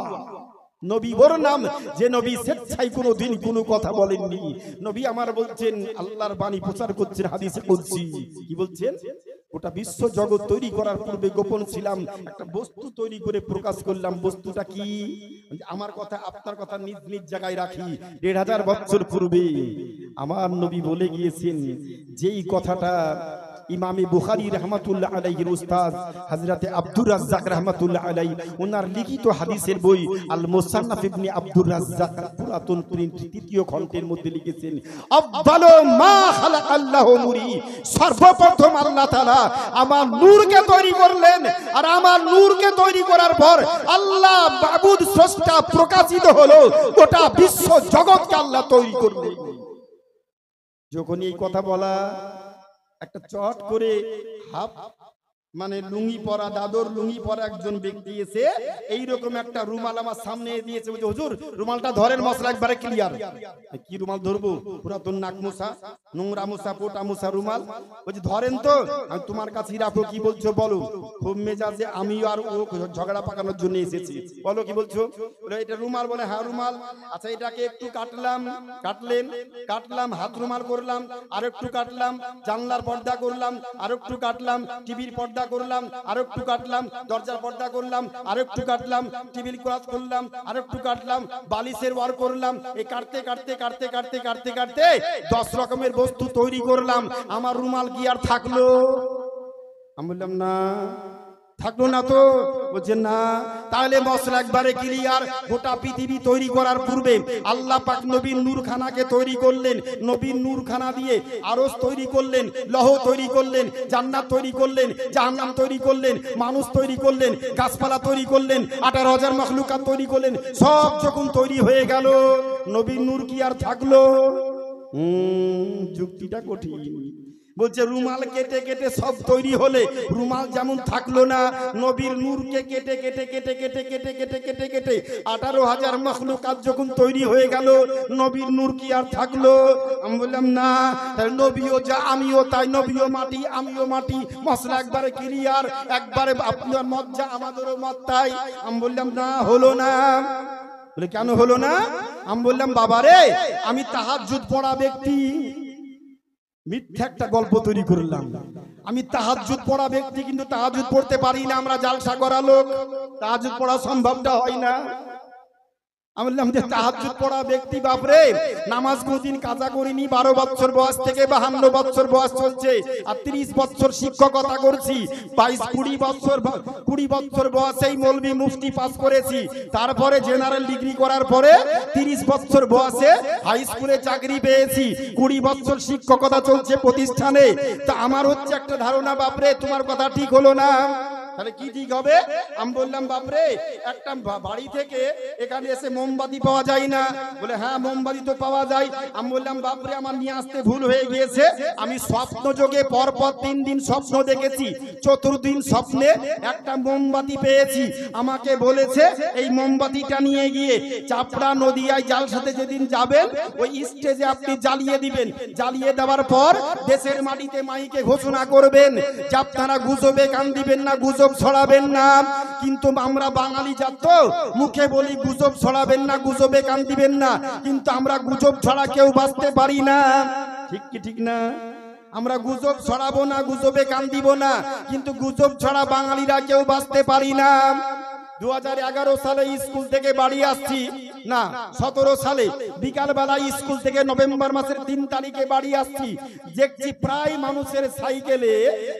নবী ওর নাম যে নবী স্বেচ্ছায় কোনোদিন কোনো কথা বলেননি। নবী আমার বলছেন আল্লাহর বাণী প্রচার করছেন হাদিসে কুদসি। কি বলছেন? গোটা বিশ্ব জগৎ তৈরি করার পূর্বে গোপন ছিলাম, একটা বস্তু তৈরি করে প্রকাশ করলাম। বস্তুটা কি? আমার কথা আপনার কথা নিজ নিজ জায়গায় রাখি। ১৫০০ বছর পূর্বে আমার নবী বলে গিয়েছেন যেই কথাটা ইমামে বুখারী রাহমাতুল্লাহ আলাইহির উস্তাদ হযরতে আব্দুর রাজ্জাক রাহমাতুল্লাহ আলাইহি ওনার লিখিত হাদিসের বই আল মুসান্নাফ ইবনে আব্দুর রাজ্জাক পুরাতন প্রিন্ট ৩য় খণ্ডের মধ্যে লিখেছেন আফদালু মা খালাকাল্লাহু নূরি। সর্বপ্রথম আল্লাহ তাআলা আমার নূরকে তৈরি করলেন, আর আমার নূরকে তৈরি করার পর আল্লাহ মাবুদ স্রষ্টা প্রকাশিত হলো, গোটা বিশ্ব জগৎকে আল্লাহ তৈরি করলেন। যখন এই কথা বলা, একটা চট করে হাফ মানে লুঙ্গি পরা, দাদর লুঙ্গি পরা একজন ব্যক্তি এসে এইরকম একটা রুমাল আমার সামনে দিয়েছে। বলছে হুজুর রুমালটা ধরেন, মশলা একবারে ক্লিয়ার। কি রুমাল ধরবো? পুরাতন নাক মুছা, নোংরা মুছা, পোটা মুছা রুমাল। বলছে ধরেন তো। আমি তোমার কাছেই রাখো। কি বলছো বলো? খুব মেজাজে আমিও আর ও ঝগড়া পাকানোর জন্য এসেছি। বলো কি বলছো? বলে এটা রুমাল। বলে হ্যাঁ রুমাল। আচ্ছা এটাকে একটু কাটলাম, কাটলাম, হাত রুমাল করলাম, আর একটু কাটলাম, জানলার পর্দা করলাম, আর একটু কাটলাম, টিভির পর্দা করলাম, আর একটু কাটলাম, দরজার পর্দা করলাম, আর একটু কাটলাম, টিভির ক্লথ করলাম, আর একটু কাটলাম, বালিশের ওয়ার করলাম। এই কাটতে কাটতে কাটতে কাটতে কাটতে কাটতে 10 রকমের বস্তু তৈরি করলাম। আমার রুমাল কি আর থাকলো? আমি বললাম না। থাকলো না তো? বলছে না। তাহলে মশলা একবারে ক্লিয়ার। গোটা পৃথিবী তৈরি করার পূর্বে আল্লাহ পাক নবীর নূরখানাকে তৈরি করলেন। নবীর নূরখানা দিয়ে আরশ তৈরি করলেন, লৌহ তৈরি করলেন, জান্নাত তৈরি করলেন, জাহান্নাম তৈরি করলেন, মানুষ তৈরি করলেন, গাছপালা তৈরি করলেন, 18,000 মাখলুকাত তৈরি করলেন। সব যখন তৈরি হয়ে গেল নবীর নূর কি আর থাকলো? যুক্তিটা কঠিন। বলছে রুমাল কেটে কেটে সব তৈরি হলে রুমাল যেমন থাকলো না, নবীর নূরকে কেটে কেটে কেটে কেটে কেটে কেটে কেটে কেটে 18,000 মাখলুকাত যখন তৈরি হয়ে গেল নবীর নূর কি আর থাকলো? আমি বললাম না। তাই নবীও যা আমিও তাই, নবীও মাটি আমিও মাটি, মশলা একবারে ক্লিয়ার, একবারে আপনার মত যা আমাদেরও মত তাই। আমি বললাম না, হলো না। বলে কেন হলো না? আমি বললাম বাবারে আমি তাহাজ্জুদ পড়া ব্যক্তি। মিথ্যা একটা গল্প তৈরি করলাম। আমি তাহাজ্জুদ পড়া ব্যক্তি, কিন্তু তাহাজ্জুদ পড়তে পারি না। আমরা জালসা করা লোক, তাহাজ্জুদ পড়া সম্ভবটা হয় না। আমি বললাম যে তাহাজ্জুদ পড়া ব্যক্তি বাপরে, নামাজ কোনদিন কাজা করিনি। 12 বছর বয়স থেকে 52 বছর বয়স চলছে, আর 30 বছর শিক্ষকতা করছি। 22-20 বছর বয়সেই মৌলভী মুফতি পাস করেছি। তারপরে জেনারেল ডিগ্রি করার পরে 30 বছর বয়সে হাই স্কুলে চাকরি পেয়েছি। 20 বছর শিক্ষকতা চলছে প্রতিষ্ঠানে। তা আমার হচ্ছে একটা ধারণা বাপরে তোমার কথা ঠিক হলো না। তাহলে কি ঠিক হবে? আমি বললাম বাপরে একটা বাড়ি থেকে এখানে এসে মোমবাতি পাওয়া যায় না? বলে হ্যাঁ মোমবাতি তো পাওয়া যায়। আমি বললাম বাপরে আমার নিয়ে আসতে ভুল হয়ে গিয়েছে, আমি স্বপ্ন যোগে পরপর 3 দিন স্বপ্ন দেখেছি, চতুর্দিন স্বপ্নে একটা মোমবাতি পেয়েছি। আমাকে বলেছে এই মোমবাতিটা নিয়ে গিয়ে চাপড়া নদিয়ায় জালসাতে যেদিন যাবেন ওই স্টেজে আপনি জ্বালিয়ে দিবেন, জ্বালিয়ে দেওয়ার পর দেশের মাটিতে মাইকে ঘোষণা করবেন যে আপনারা গুজবে কান দিবেন না, গুজব ছড়াবেন না। কিন্তু আমরা বাঙালি জাত তো মুখে বলি গুজব ছড়াবেন না, গুজবে কান দিবেন না, কিন্তু আমরা গুজব ছড়া কেউ বাঁচতে পারি না। ঠিক কি ঠিক না? আমরা গুজব ছড়াবো না, গুজবে কান দিব না, কিন্তু গুজব ছড়া বাঙালিরা কেউ বাঁচতে পারি না। 2011 সালে স্কুল থেকে বাড়ি আসছি, না 17 সালে বিকাল বেলা স্কুল থেকে নভেম্বর মাসের 3 তারিখে বাড়ি আসছি, দেখছি প্রায় মানুষের সাইকেলে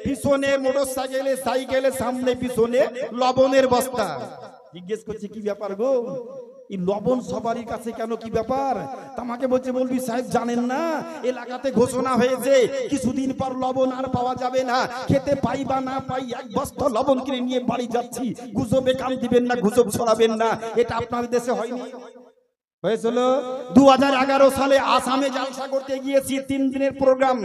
পিছনে, মোটরসাইকেলে, সাইকেলে সামনে পিছনে লবণের বস্তা। জিজ্ঞেস করছি কি ব্যাপার গো, এই লবণ সবারই কাছে কেন, কি ব্যাপার? আমাকে বলছে বলবি সাহেব জানেন না এলাকাতে ঘোষণা হয়েছে কিছুদিন পর লবণ আর পাওয়া যাবে না, খেতে পাই বা না পাই 1 বস্তা লবণ কিনে নিয়ে বাড়ি যাচ্ছি, গুজবে কান দিবেন না, গুজব ছড়াবেন না। এটা আপনার দেশে হয়নি? হয়েছিল 2011 সালে আসামে জালসা করতে গিয়েছি, 3 দিনের প্রোগ্রাম।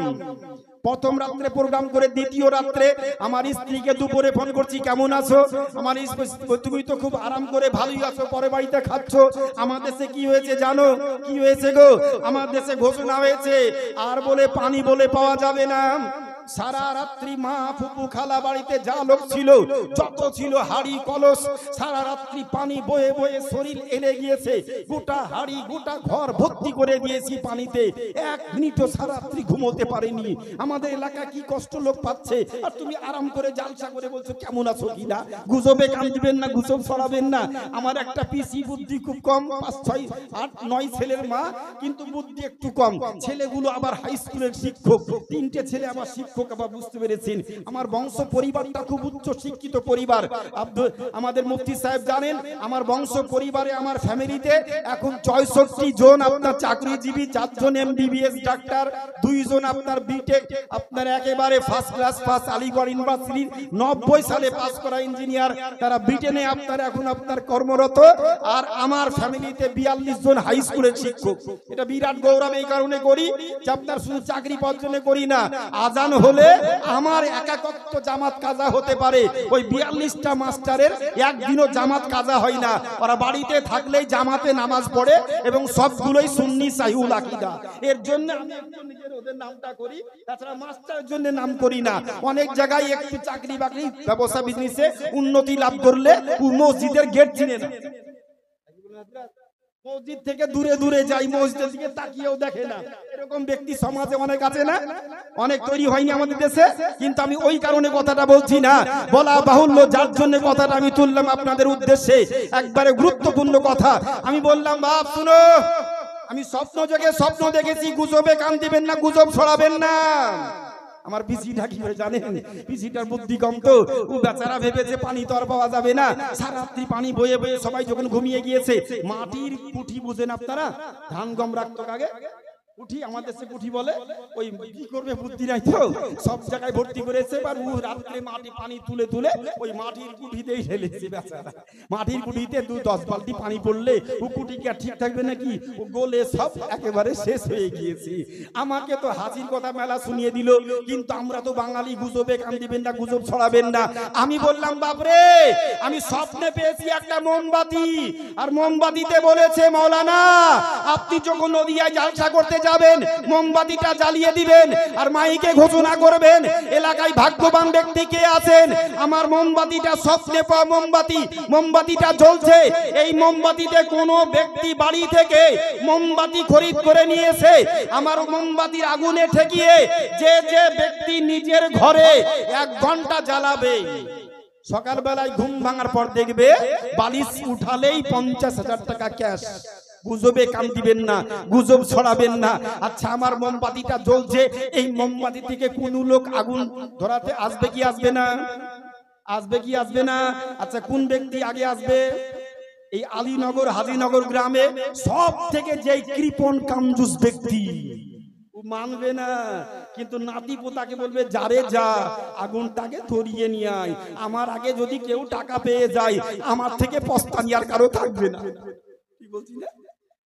প্রথম রাত্রে প্রোগ্রাম করে দ্বিতীয় রাত্রে আমার স্ত্রীকে দুপুরে ফোন করছি কেমন আছো? আমার স্ত্রী তুমি তো খুব আরাম করে ভালোই আছো, পরে বাড়িতে খাচ্ছ। আমার দেশে কি হয়েছে জানো? কি হয়েছে গো? আমার দেশে ঘোষণা হয়েছে আর বলে পানি বলে পাওয়া যাবে না। সারা রাত্রি মা ফুপু খালা বাড়িতে যা লোক ছিল, যত ছিল হাড়ি কলস, সারা রাত্রি পানি বয়ে বয়ে শরীর এলে গিয়েছে, গোটা হাড়ি গোটা ঘর ভর্তি করে দিয়েছি পানিতে। 1 মিনিটও সারা রাত্রি ঘুমোতে পারেনি। আমাদের এলাকা কি কষ্ট লোক পাচ্ছে, আর তুমি আরাম করে জালসা করে বলছো কেমন আছো কিনা। গুজবে কান দিবেন না, গুজব ছড়াবেন না। আমার একটা পিসি বুদ্ধি খুব কম, 5 6 8 9 ছেলের মা, কিন্তু বুদ্ধি একটু কম। ছেলেগুলো আবার হাই স্কুলের শিক্ষক, 3টে ছেলে আমার শিক্ষক। বুঝতে পেরেছেন আমার বংশ পরিবারটা খুব উচ্চ শিক্ষিত পরিবার। আমাদের মুফতি সাহেব জানেন আমার বংশ পরিবারে, আমার ফ্যামিলিতে এখন 64 জন আপনার চাকরিজীবী, 4 জন এমবিবিএস ডাক্তার, 2 জন আপনার বিটেক, আপনার একেবারে ফার্স্ট ক্লাস পাস আলিগড় ইউনিভার্সিটির 90 সালে পাস করা ইঞ্জিনিয়ার, তারা ব্রিটেনে আপনার এখন আপনার কর্মরত। আর আমার ফ্যামিলিতে 42 জন হাই স্কুলের শিক্ষক। এটা বিরাট গৌরব এই কারণে করি যে আপনার শুধু চাকরি পাওয়ার জন্য করি না, আজান হলে আমার একাকত্ব জামাত কাজা হতে পারে। ওই 42টা মাস্টারের একদিনও জামাত কাজা হয় না, ওরা বাড়িতে থাকলেই জামাতে নামাজ পড়ে এবং সবগুলোই সুন্নি সাহিউল আকীদা। এর জন্য আমি একজন নিজের ওদের নামটা করি, তাছাড়া মাস্টারের জন্য নাম করি না। অনেক জায়গায় একটু চাকরি বাকরি ব্যবসা বিজনেসে উন্নতি লাভ করলে মসজিদের গেট চিনে না, মসজিদ থেকে দূরে দূরে যাই, মসজিদের দিকে তাকিয়েও দেখে না। এরকম ব্যক্তি সমাজে অনেক আছে না? অনেক তৈরি হয়নি আমাদের দেশে? কিন্তু আমি ওই কারণে কথাটা বলছি না, বলা বাহুল্য, যার জন্য কথাটা আমি তুললাম আপনাদের উদ্দেশ্যে। একবারে গুরুত্বপূর্ণ কথা আমি বললাম, বাপ শুনো, আমি স্বপ্ন যোগে স্বপ্ন দেখেছি, গুজবে কান দিবেন না, গুজব ছড়াবেন না। আমার পিসিটা কি করে জানেন? পিসিটার বুদ্ধি কম তো, ও বেচারা ভেবেছে পানি তো আর পাওয়া যাবে না। সারা রাত্রি পানি বয়ে বয়ে সবাই যখন ঘুমিয়ে গিয়েছে, মাটির কুঠি বুঝেন আপনারা, ধান গম রাখতো আগে, কুঠি, আমাদের দেশে কুঠি বলে, ওই কি করবে বুদ্ধি নাই তো, সব জায়গায় ভর্তি করেছে। এবার ও রাত্রে মাটি পানি তুলে তুলে ওই মাটির কুঠিতেই ঢেলেছে বেচারা। মাটির কুঠিতে 2-10 বালতি পানি পড়লে ও কুঠি কি আর ঠিক থাকবে নাকি? ও গলে সব একেবারে শেষ হয়ে গিয়েছে। আমাকে তো হাসির কথা মেলা শুনিয়ে দিল, কিন্তু আমরা তো বাঙালি, গুজবে কান দিবেন না, গুজব ছড়াবেন না। আমি বললাম বাপরে, আমি স্বপ্নে পেয়েছি একটা মোমবাতি, আর মোমবাতিতে বলেছে মাওলানা আপনি যখন নদিয়ায় জালসা করতে যাবেন মোমবাতিটা জ্বালিয়ে দিবেন আর মাইকে ঘোষণা করবেন এলাকায় ভাগ্যবান ব্যক্তি কে আছেন। আমার মোমবাতিটা স্বপ্নে পাওয়া মোমবাতি, মোমবাতিটা জ্বলছে। এই মোমবাতিতে কোনো ব্যক্তি বাড়ি থেকে মোমবাতি খরিদ করে নিয়েছে, আমার মোমবাতির আগুনে ঠেকিয়ে যে যে ব্যক্তি নিজের ঘরে 1 ঘন্টা জ্বালাবে, সকালবেলায় ঘুম ভাঙার পর দেখবে বালিশ উঠালেই 50,000 টাকা ক্যাশ। গুজবে কান দিবেন না, গুজব ছড়াবেন না। আচ্ছা আমার মোমবাতিটা জ্বলছে, এই মোমবাতি থেকে কোন লোক আগুন ধরাতে আসবে কি আসবে না? আসবে কি আসবে না? আচ্ছা কোন ব্যক্তি আগে আসবে? এই আলীনগর হাজিনগর গ্রামে সব থেকে যে কৃপণ কামজুস ব্যক্তি, ও মানবে না, কিন্তু নাতি পোতাকে বলবে যারে যা আগুনটাকে ধরিয়ে নিয়ে আয়। আমার আগে যদি কেউ টাকা পেয়ে যায় আমার থেকে পস্তানি আর কারো থাকবে না। কি বলছি না,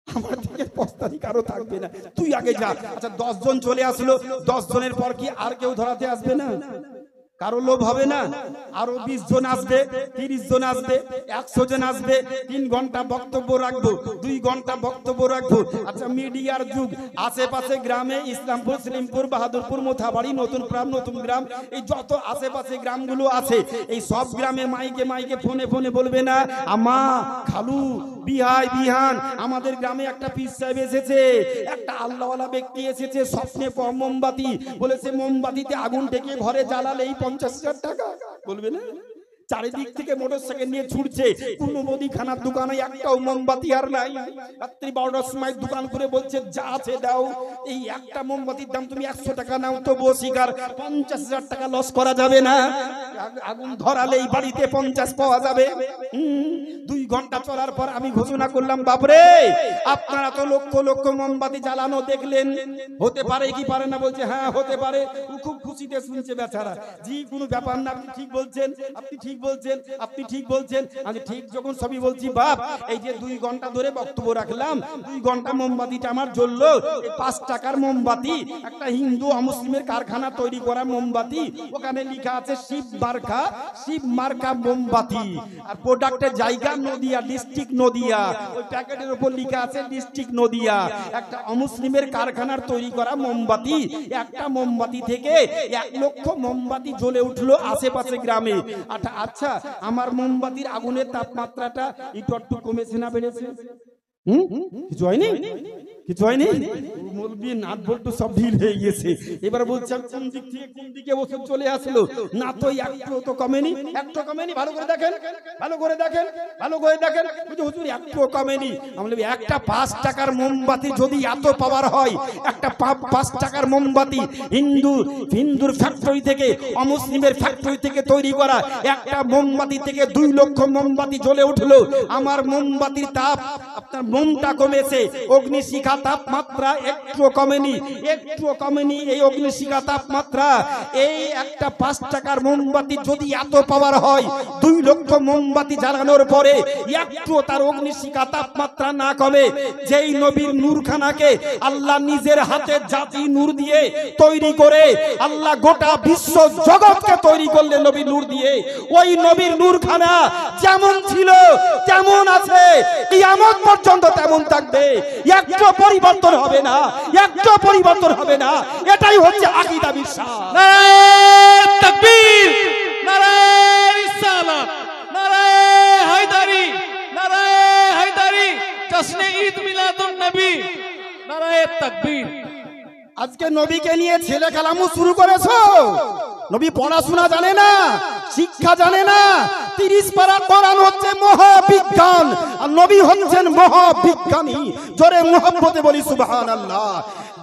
আমার থেকে পস্তানি কারো থাকবে না, তুই আগে যা। আচ্ছা 10 জন চলে আসলো, 10 জনের পর কি আর কেউ ধরাতে আসবে না? কারো লোভ হবে না? আরো 20 জন আসবে, 30 জন আসবে, 100 জন আসবে। 3 ঘন্টা বক্তব্য রাখবো, 2 ঘন্টা বক্তব্য রাখবো। আচ্ছা মিডিয়ার যুগ, আশেপাশে গ্রামে ইসলামপুর, শ্রীমপুর, বাহাদুরপুর, মোথাবাড়ি, নতুন প্রাণ, নতুন গ্রাম, এই যত আশেপাশে গ্রামগুলো আছে, এই সব গ্রামে মাইকে মাইকে ফোনে ফোনে বলবে না, আমা, খালু, বিহাই, বিহান, আমাদের গ্রামে একটা পীর সাহেব এসেছে, একটা আল্লাহওয়ালা ব্যক্তি এসেছে, স্বপ্নে মোমবাতি, বলেছে মোমবাতিতে আগুন ঢেকে ঘরে জ্বালালেই 50,000 টাকা। বলবে না? চারিদিক থেকে মোটরসাইকেল নিয়ে ছুটছে, কোন মুদিখানার দোকানে একটাও মোমবাতি আর নাই। রাত্রি 12টার সময় দোকান করে বলছে যা আছে দাও, এই একটা মোমবাতির দাম তুমি 100 টাকা নাও, তবুও শিকার 50,000 টাকা লস করা যাবে না। আগুন ধরালেই বাড়িতে 50 পাওয়া যাবে। 2 ঘন্টা চলার পর আমি ঘোষণা করলাম, বাপরে আপনারা তো লক্ষ লক্ষ মোমবাতি জ্বালানো দেখলেন, হতে পারে কি পারে না? বলছে হ্যাঁ হতে পারে। ও খুব খুশিতে শুনছে বেচারা, জি কোনো ব্যাপার না, আপনি ঠিক বলছেন, আপনি ঠিক বলছেন, আপনি ঠিক বলছেন। আমি ঠিক যখন সবই বলছি, বাপ এই যে 2 ঘন্টা ধরে বক্তব্য রাখলাম, 2 ঘন্টা মোমবাতিটা আমার জ্বললো, এই 5 টাকার মোমবাতি, একটা হিন্দু অমুসলিমের কারখানা তৈরি করা মোমবাতি, ওখানে লেখা আছে শিব মার্কা, শিব মার্কা মোমবাতি, আর প্রোডাক্টের জায়গা নদিয়া, ডিস্ট্রিক্ট নদিয়া, ওই প্যাকেটের উপর লেখা আছে ডিস্ট্রিক্ট নদিয়া। একটা অমুসলিমের কারখানার তৈরি করা মোমবাতি, একটা মোমবাতি থেকে 1 লক্ষ মোমবাতি জ্বলে উঠলো আশেপাশে গ্রামে। আচ্ছা আমার মোমবাতির আগুনের তাপমাত্রাটা একটু কমেছে না বেড়েছে? কিছু হয়নি, কিছু হয়নি। মৌলবি নাট বল্টু সব ঢিল হয়ে গেছে। এবার বলছেন কোন দিক থেকে কোন দিকে ওষুধ চলে আসলো, না তো একটু তো কমেনি, একটু কমেনি। ভালো করে দেখেন, ভালো করে দেখেন, ভালো করে দেখেন, হুজুর একটু কমেনি। আমরা একটা 5 টাকার মোমবাতি যদি এত পাওয়ার হয়, একটা 5 টাকার মোমবাতি হিন্দুর ফ্যাক্টরি থেকে, অমুসলিমের ফ্যাক্টরি থেকে তৈরি করা একটা মোমবাতি থেকে 2 লক্ষ মোমবাতি জ্বলে উঠলো। আমার মোমবাতির তাপ, আপনার মোমটা কমেছে, অগ্নিশিখা তাপমাত্রা একটু কমেনি, একটু কমেনি। এই অগ্নিশিখা তাপমাত্রা, এই একটা 5 টাকার মোমবাতি যদি এত পাওয়ার হয়, 2 লক্ষ মোমবাতি জ্বালানোর পরে একটু তার অগ্নিশিখা তাপমাত্রা না কমে, যেই নবীর নূরখানাকে আল্লাহ নিজের হাতে জাতি নূর দিয়ে তৈরি করে, আল্লাহ গোটা বিশ্ব জগৎকে তৈরি করলেন নবীর নূর দিয়ে, ওই নবীর নূরখানা যেমন ছিল তেমন আছে, কিয়ামত পর্যন্ত তেমন থাকবে, একটু পরিবর্তন হবে না, একটু পরিবর্তন হবে না। এটাই হচ্ছে আকীদা বিশ্বাস। নারায়ে তাকবীর, নারায়ে রিসালাত, নারায়ে হায়দারি, নারায়ে হায়দারি, জশ্নে ঈদ মিলাদুন নবী, নারায়ে তাকবীর। আজকে নবীকে নিয়ে ছেলে খেলামু শুরু করেছো। নবী পড়াশোনা জানে না, শিক্ষা জানে না। 30 পারা কোরআন হচ্ছে মহাবিজ্ঞান, আর নবী হচ্ছেন মহাবিজ্ঞানী। জোরে মুহাম্মতে বলি সুবহানাল্লাহ।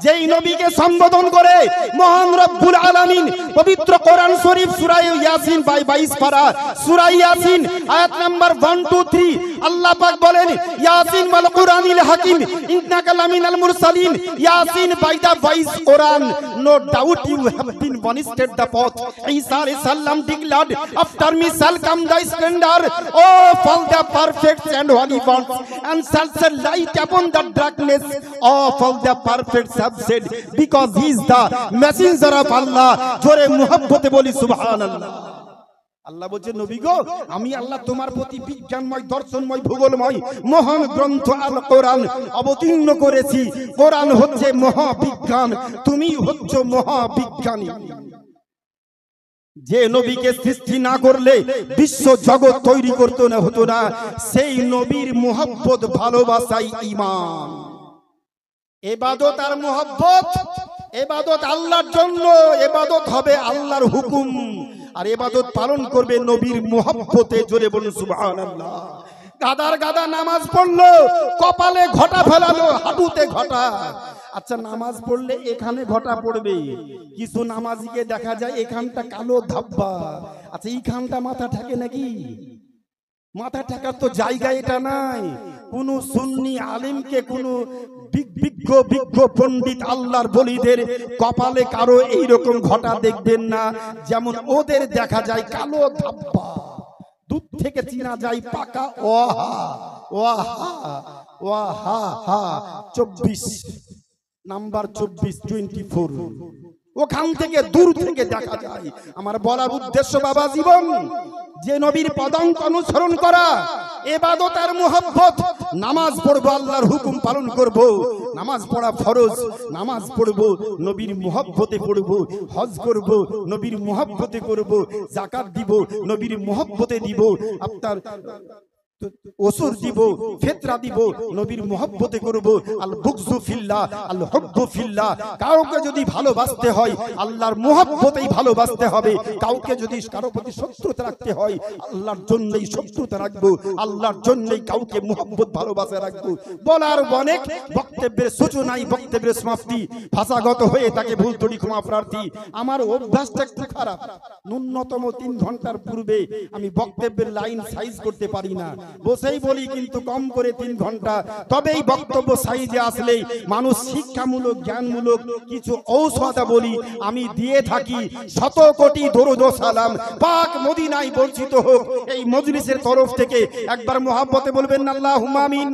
যেই নবীকে সম্বোধন করে মহান রব্বুল আলামিন পবিত্র কোরআন শরীফ সূরা ইয়াসিন 22 পারা, সূরা ইয়াসিন আয়াত নাম্বার 1 2 3, আল্লাহ পাক বলেন, ইয়াসিন ওয়াল কুরআনিল হাকিম ইন্নাকা লামিনাল মুরসালিন। ইয়াসিন বাই দা ভয়েস কোরআন, no doubt you have been banished the path Isa alayhi salam declared, after me shall come the splendor of all the perfect and holy ones, and shall shed light upon the darkness of all the perfect subset, because he is the messenger of Allah. জোরে মুহাব্বতে বলি সুবহানাল্লাহ। আল্লাহ বলছে, নবী গো, আমি আল্লাহ তোমার প্রতি বিজ্ঞানময়, দর্শনময়, ভূগোলময় মহান গ্রন্থ আল কোরআন অবতীর্ণ করেছি। কোরআন হচ্ছে মহাবিজ্ঞান, তুমি হচ্ছে মহাবিজ্ঞানী। যে নবীকে সৃষ্টি না করলে বিশ্ব জগৎ তৈরি করতে না হতো না, সেই নবীর মুহাব্বত, ভালোবাসাই ঈমান। ইবাদত আর মুহাব্বত, ইবাদত আল্লাহর জন্য, ইবাদত হবে আল্লাহর হুকুম, আর ইবাদত পালন করবে নবীর মুহাব্বতে। জোরে বলুন সুবহানাল্লাহ। গাদার গাদা নামাজ পড়লো, কপালে ঘটা ফেলালো, হাঁটুতে ঘটা। আচ্ছা নামাজ পড়লে এখানে ঘটা পড়বে, কিছু নামাজিকে দেখা যায় এখানটা কালো ধাব্বা। আচ্ছা এইখানটা মাথা থাকে নাকি? মাথা ঠেকার তো জায়গা এটা নাই। কোন সুন্নি আলিমকে, কোন বিজ্ঞ পণ্ডিত আল্লাহর বলিদের কপালে কারো এইরকম ঘটা দেখবেন না যেমন ওদের দেখা যায় কালো ধাব্বা, দুধ থেকে চিনা যায় পাকা। ওয়াহা ওয়াহা ওয়াহা হা 24 নাম্বার 24 ওখান থেকে দূর থেকে দেখা যায়। আমার বলার উদ্দেশ্য বাবা জীবন, যে নবীর পদাঙ্ক অনুসরণ করা, ইবাদত আর মুহাব্বত। নামাজ পড়বো, আল্লাহর হুকুম পালন করব, নামাজ পড়া ফরজ, নামাজ পড়বো নবীর মুহাব্বতে পড়বো, হজ করব নবীর মুহাব্বতে করব, যাকাত দিব নবীর মুহাব্বতে দিব, আপনার ওসুর দিব, ফিতরা দিব নবীর মুহাব্বতে করব। আল বুগযু ফিল্লাহ আল হুব্বু ফিল্লাহ। কাউকে যদি ভালোবাসতে হয় আল্লাহর মুহাব্বতেই ভালোবাসতে হবে। কাউকে যদি কারো প্রতি শত্রুতা রাখতে হয় আল্লাহর জন্যই শত্রুতা রাখবো, আল্লাহর জন্যই কাউকে মুহাব্বত ভালোবাসা রাখবো। বলার অনেক, বক্তব্যের সূচনাই বক্তব্যের সমাপ্তি। ভাষাগত হয়ে তাকে ভুল ত্রুটি ক্ষমা প্রার্থী। আমার অভ্যাসটা একটু খারাপ, ন্যূনতম 3 ঘন্টার পূর্বে আমি বক্তব্যের লাইন সাইজ করতে পারি না, বসেই বলি, কিন্তু কম করে 3 ঘন্টা। তবেই বক্তব্য সাইজে আসলে মানুষ শিক্ষামূলক জ্ঞানমূলক কিছু ঔষধ বলি আমি দিয়ে থাকি। 100 কোটি দরুদ ও সালাম পাক মদিনায় বর্ষিত হোক এই মজলিসের তরফ থেকে। একবার মুহাব্বতে বলবেন আল্লাহুম্মা আমিন।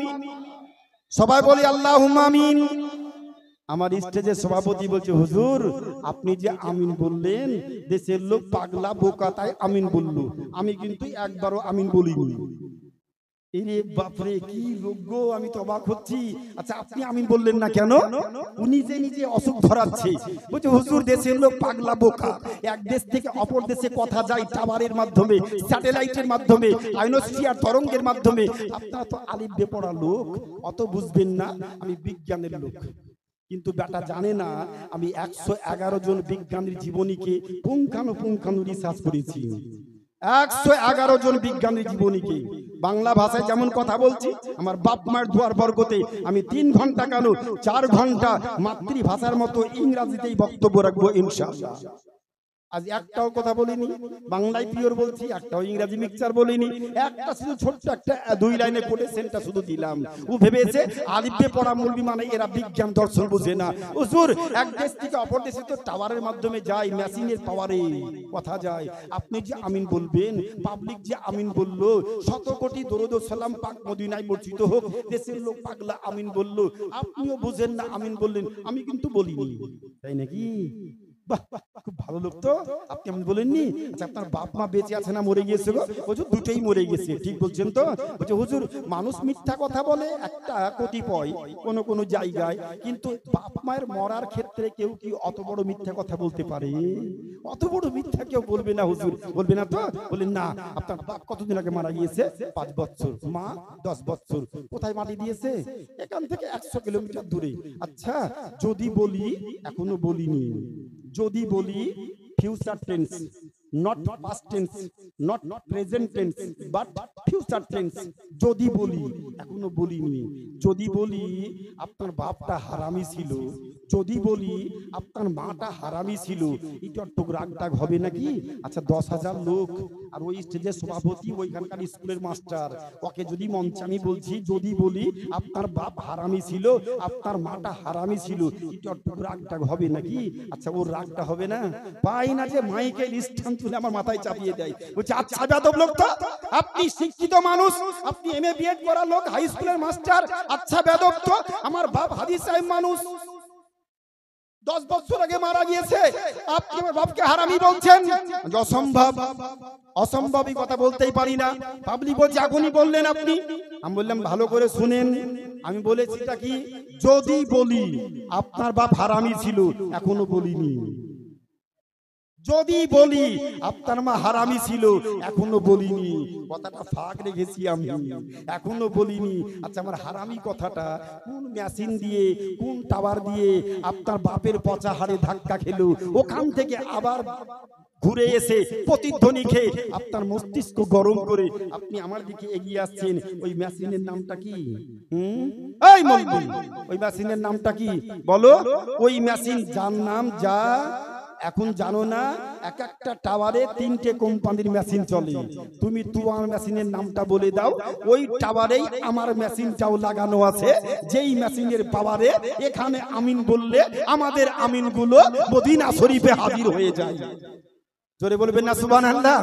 সবাই বলি আল্লাহুম্মা আমিন। আমার স্টেজের সভাপতি বলছে, হুজুর আপনি যে আমিন বললেন, দেশের লোক পাগলা বোকা তাই আমিন বলল, আমি কিন্তু একবারও আমিন বলিনি। এরে বাপরে, কি লোক গো, আমি তো অবাক হচ্ছি। আচ্ছা আপনি আমিন বললেন না কেন? উনি যে নিজে অসুখ ধরাচ্ছে, বলছে হুজুর দেশের লোক পাগলা বোকা, এক দেশ থেকে অপর দেশে কথা যায় টাওয়ারের মাধ্যমে, স্যাটেলাইটের মাধ্যমে, আয়নোস্ফিয়ার তরঙ্গের মাধ্যমে। আপনারা তো আলিফ বেপড়া লোক, অত বুঝবেন না, আমি বিজ্ঞানের লোক। কিন্তু বেটা জানে না আমি 111 জন বিজ্ঞানীর জীবনীকে পুঙ্খানু রিসার্চ করেছি। 111 জন বিজ্ঞানীর জীবনীকে বাংলা ভাষায় যেমন কথা বলছি, আমার বাপ মায়ের দুয়ার বর্গতে আমি 3 ঘন্টা কেন 4 ঘন্টা মাতৃভাষার মতো ইংরেজিতেই বক্তব্য রাখবো ইনশাআল্লাহ। আজ একটাও কথা বলিনি, বাংলায় পিওর বলছি, একটাও ইংরেজি মিক্সচার বলিনি। একটা শুধু ছোট্ট একটা 2 লাইনে কোটেশনটা শুধু দিলাম। ও ভেবেছে আলিফে পড়া মৌলবি মানে এরা বিজ্ঞান দর্শন বুঝে না। হুজুর এক দেশ থেকে অপর দেশে তো টাওয়ারের মাধ্যমে যায়, মেশিনের পাওয়ারে কথা যায়। আপনি যে আমিন বলবেন, পাবলিক যে আমিন বললো, 100 কোটি দরুদ ও সালাম পাক মদিনায় বর্ষিত হোক, দেশের লোক পাগলা আমিন বললো, আপনিও বুঝেন না আমিন বললেন, আমি কিন্তু বলিনি, তাই নাকি? খুব ভালো লোক তো, আপনি এমন বলেননি। আচ্ছা আপনার বাপ মা বেঁচে আছে না মরে গিয়েছে গো? হুজুর দুটোই মরে গেছে। ঠিক বলছেন তো? বলছে হুজুর মানুষ মিথ্যা কথা বলে একটা কতিপয় কোন জায়গায়, কিন্তু বাপ মায়ের মরার ক্ষেত্রে কেউ কি অত বড় মিথ্যা কথা বলতে পারে? অত বড় মিথ্যা কেউ বলবে না হুজুর, বলবে না তো? বলেন না। আপনার বাপ কতদিন আগে মারা গিয়েছে? 5 বছর, মা 10 বছর। কোথায় মাটি দিয়েছে? এখান থেকে 100 কিলোমিটার দূরে। আচ্ছা যদি বলি, এখনো বলিনি, যদি বলি future tense, not past tense, not present tense, but future tense, যদি বলি, এখনো বলিনি, যদি বলি আপনার বাপটা হারামি ছিল, যদি বলি আপনার মাটা হারামি ছিল, এটা একটু রাগটাগ হবে নাকি? আচ্ছা 10,000 লোক আর ওই স্টেজের সভাপতি ওইখানকার স্কুলের মাস্টার, ওকে যদি মঞ্চে আমি বলছি যদি বলি আপনার বাপ হারামি ছিল, আপনার মাটা হারামি ছিল, এটা একটু রাগটাগ হবে নাকি? আচ্ছা ওর রাগটা হবে না? পাই না যে মাইকে স্ট্যান্ড তুলে আমার মাথায় চাপিয়ে দেয়, বলছে আচ্ছা বেয়াদব লোক তো, আপনি শিক্ষিত মানুষ, আপনি এমএ বিএড করা লোক, হাই স্কুলের মাস্টার, আচ্ছা বেয়াদব তো, আমার বাপ হাদিস সাহেব মানুষ, 10 বছর আগে মারা গিয়েছে, আপনি আমার বাপকে হারামি বলছেন? অসম্ভব, অসম্ভবই কথা বলতেই পারি না। পাবলিক বলছে এখনই বললেন আপনি। আমি বললাম ভালো করে শুনেন, আমি বলেছিটা কি, যদি বলি আপনার বাপ হারামি ছিল, এখনো বলিনি। যদি বলি আপনার মা হারামি ছিল, এখনো বলিনি। কথাটা ফাঁক রেখেছি আমি, এখনো বলিনি। আচ্ছা আমার হারামি কথাটা কোন মেশিন দিয়ে, কোন টাওয়ার দিয়ে আপনার বাপের পচা হাড়ে ধাক্কা খেলো, ওখান থেকে আবার ঘুরে এসে প্রতিধ্বনি খেয়ে আপনার মস্তিষ্ক গরম করে আপনি আমার দিকে এগিয়ে আসছেন? ওই মেশিনের নামটা কি? এই মলবি, ওই মেশিনের নামটা কি বলো? ওই মেশিন যার নাম যা এখন জানো না এক একটা টাওয়ারে 3টে কোম্পানির মেশিন চলে, তুমি তোমার মেশিনের নামটা বলে দাও, ওই টাওয়ারেই আমার মেশিনটাও লাগানো আছে। যেই মেশিনের পাওয়ারে এখানে আমিন বললে আমাদের আমিনগুলো মদিনা শরীফে হাজির হয়ে যায়। জোরে বলবেন না সুবহানাল্লাহ।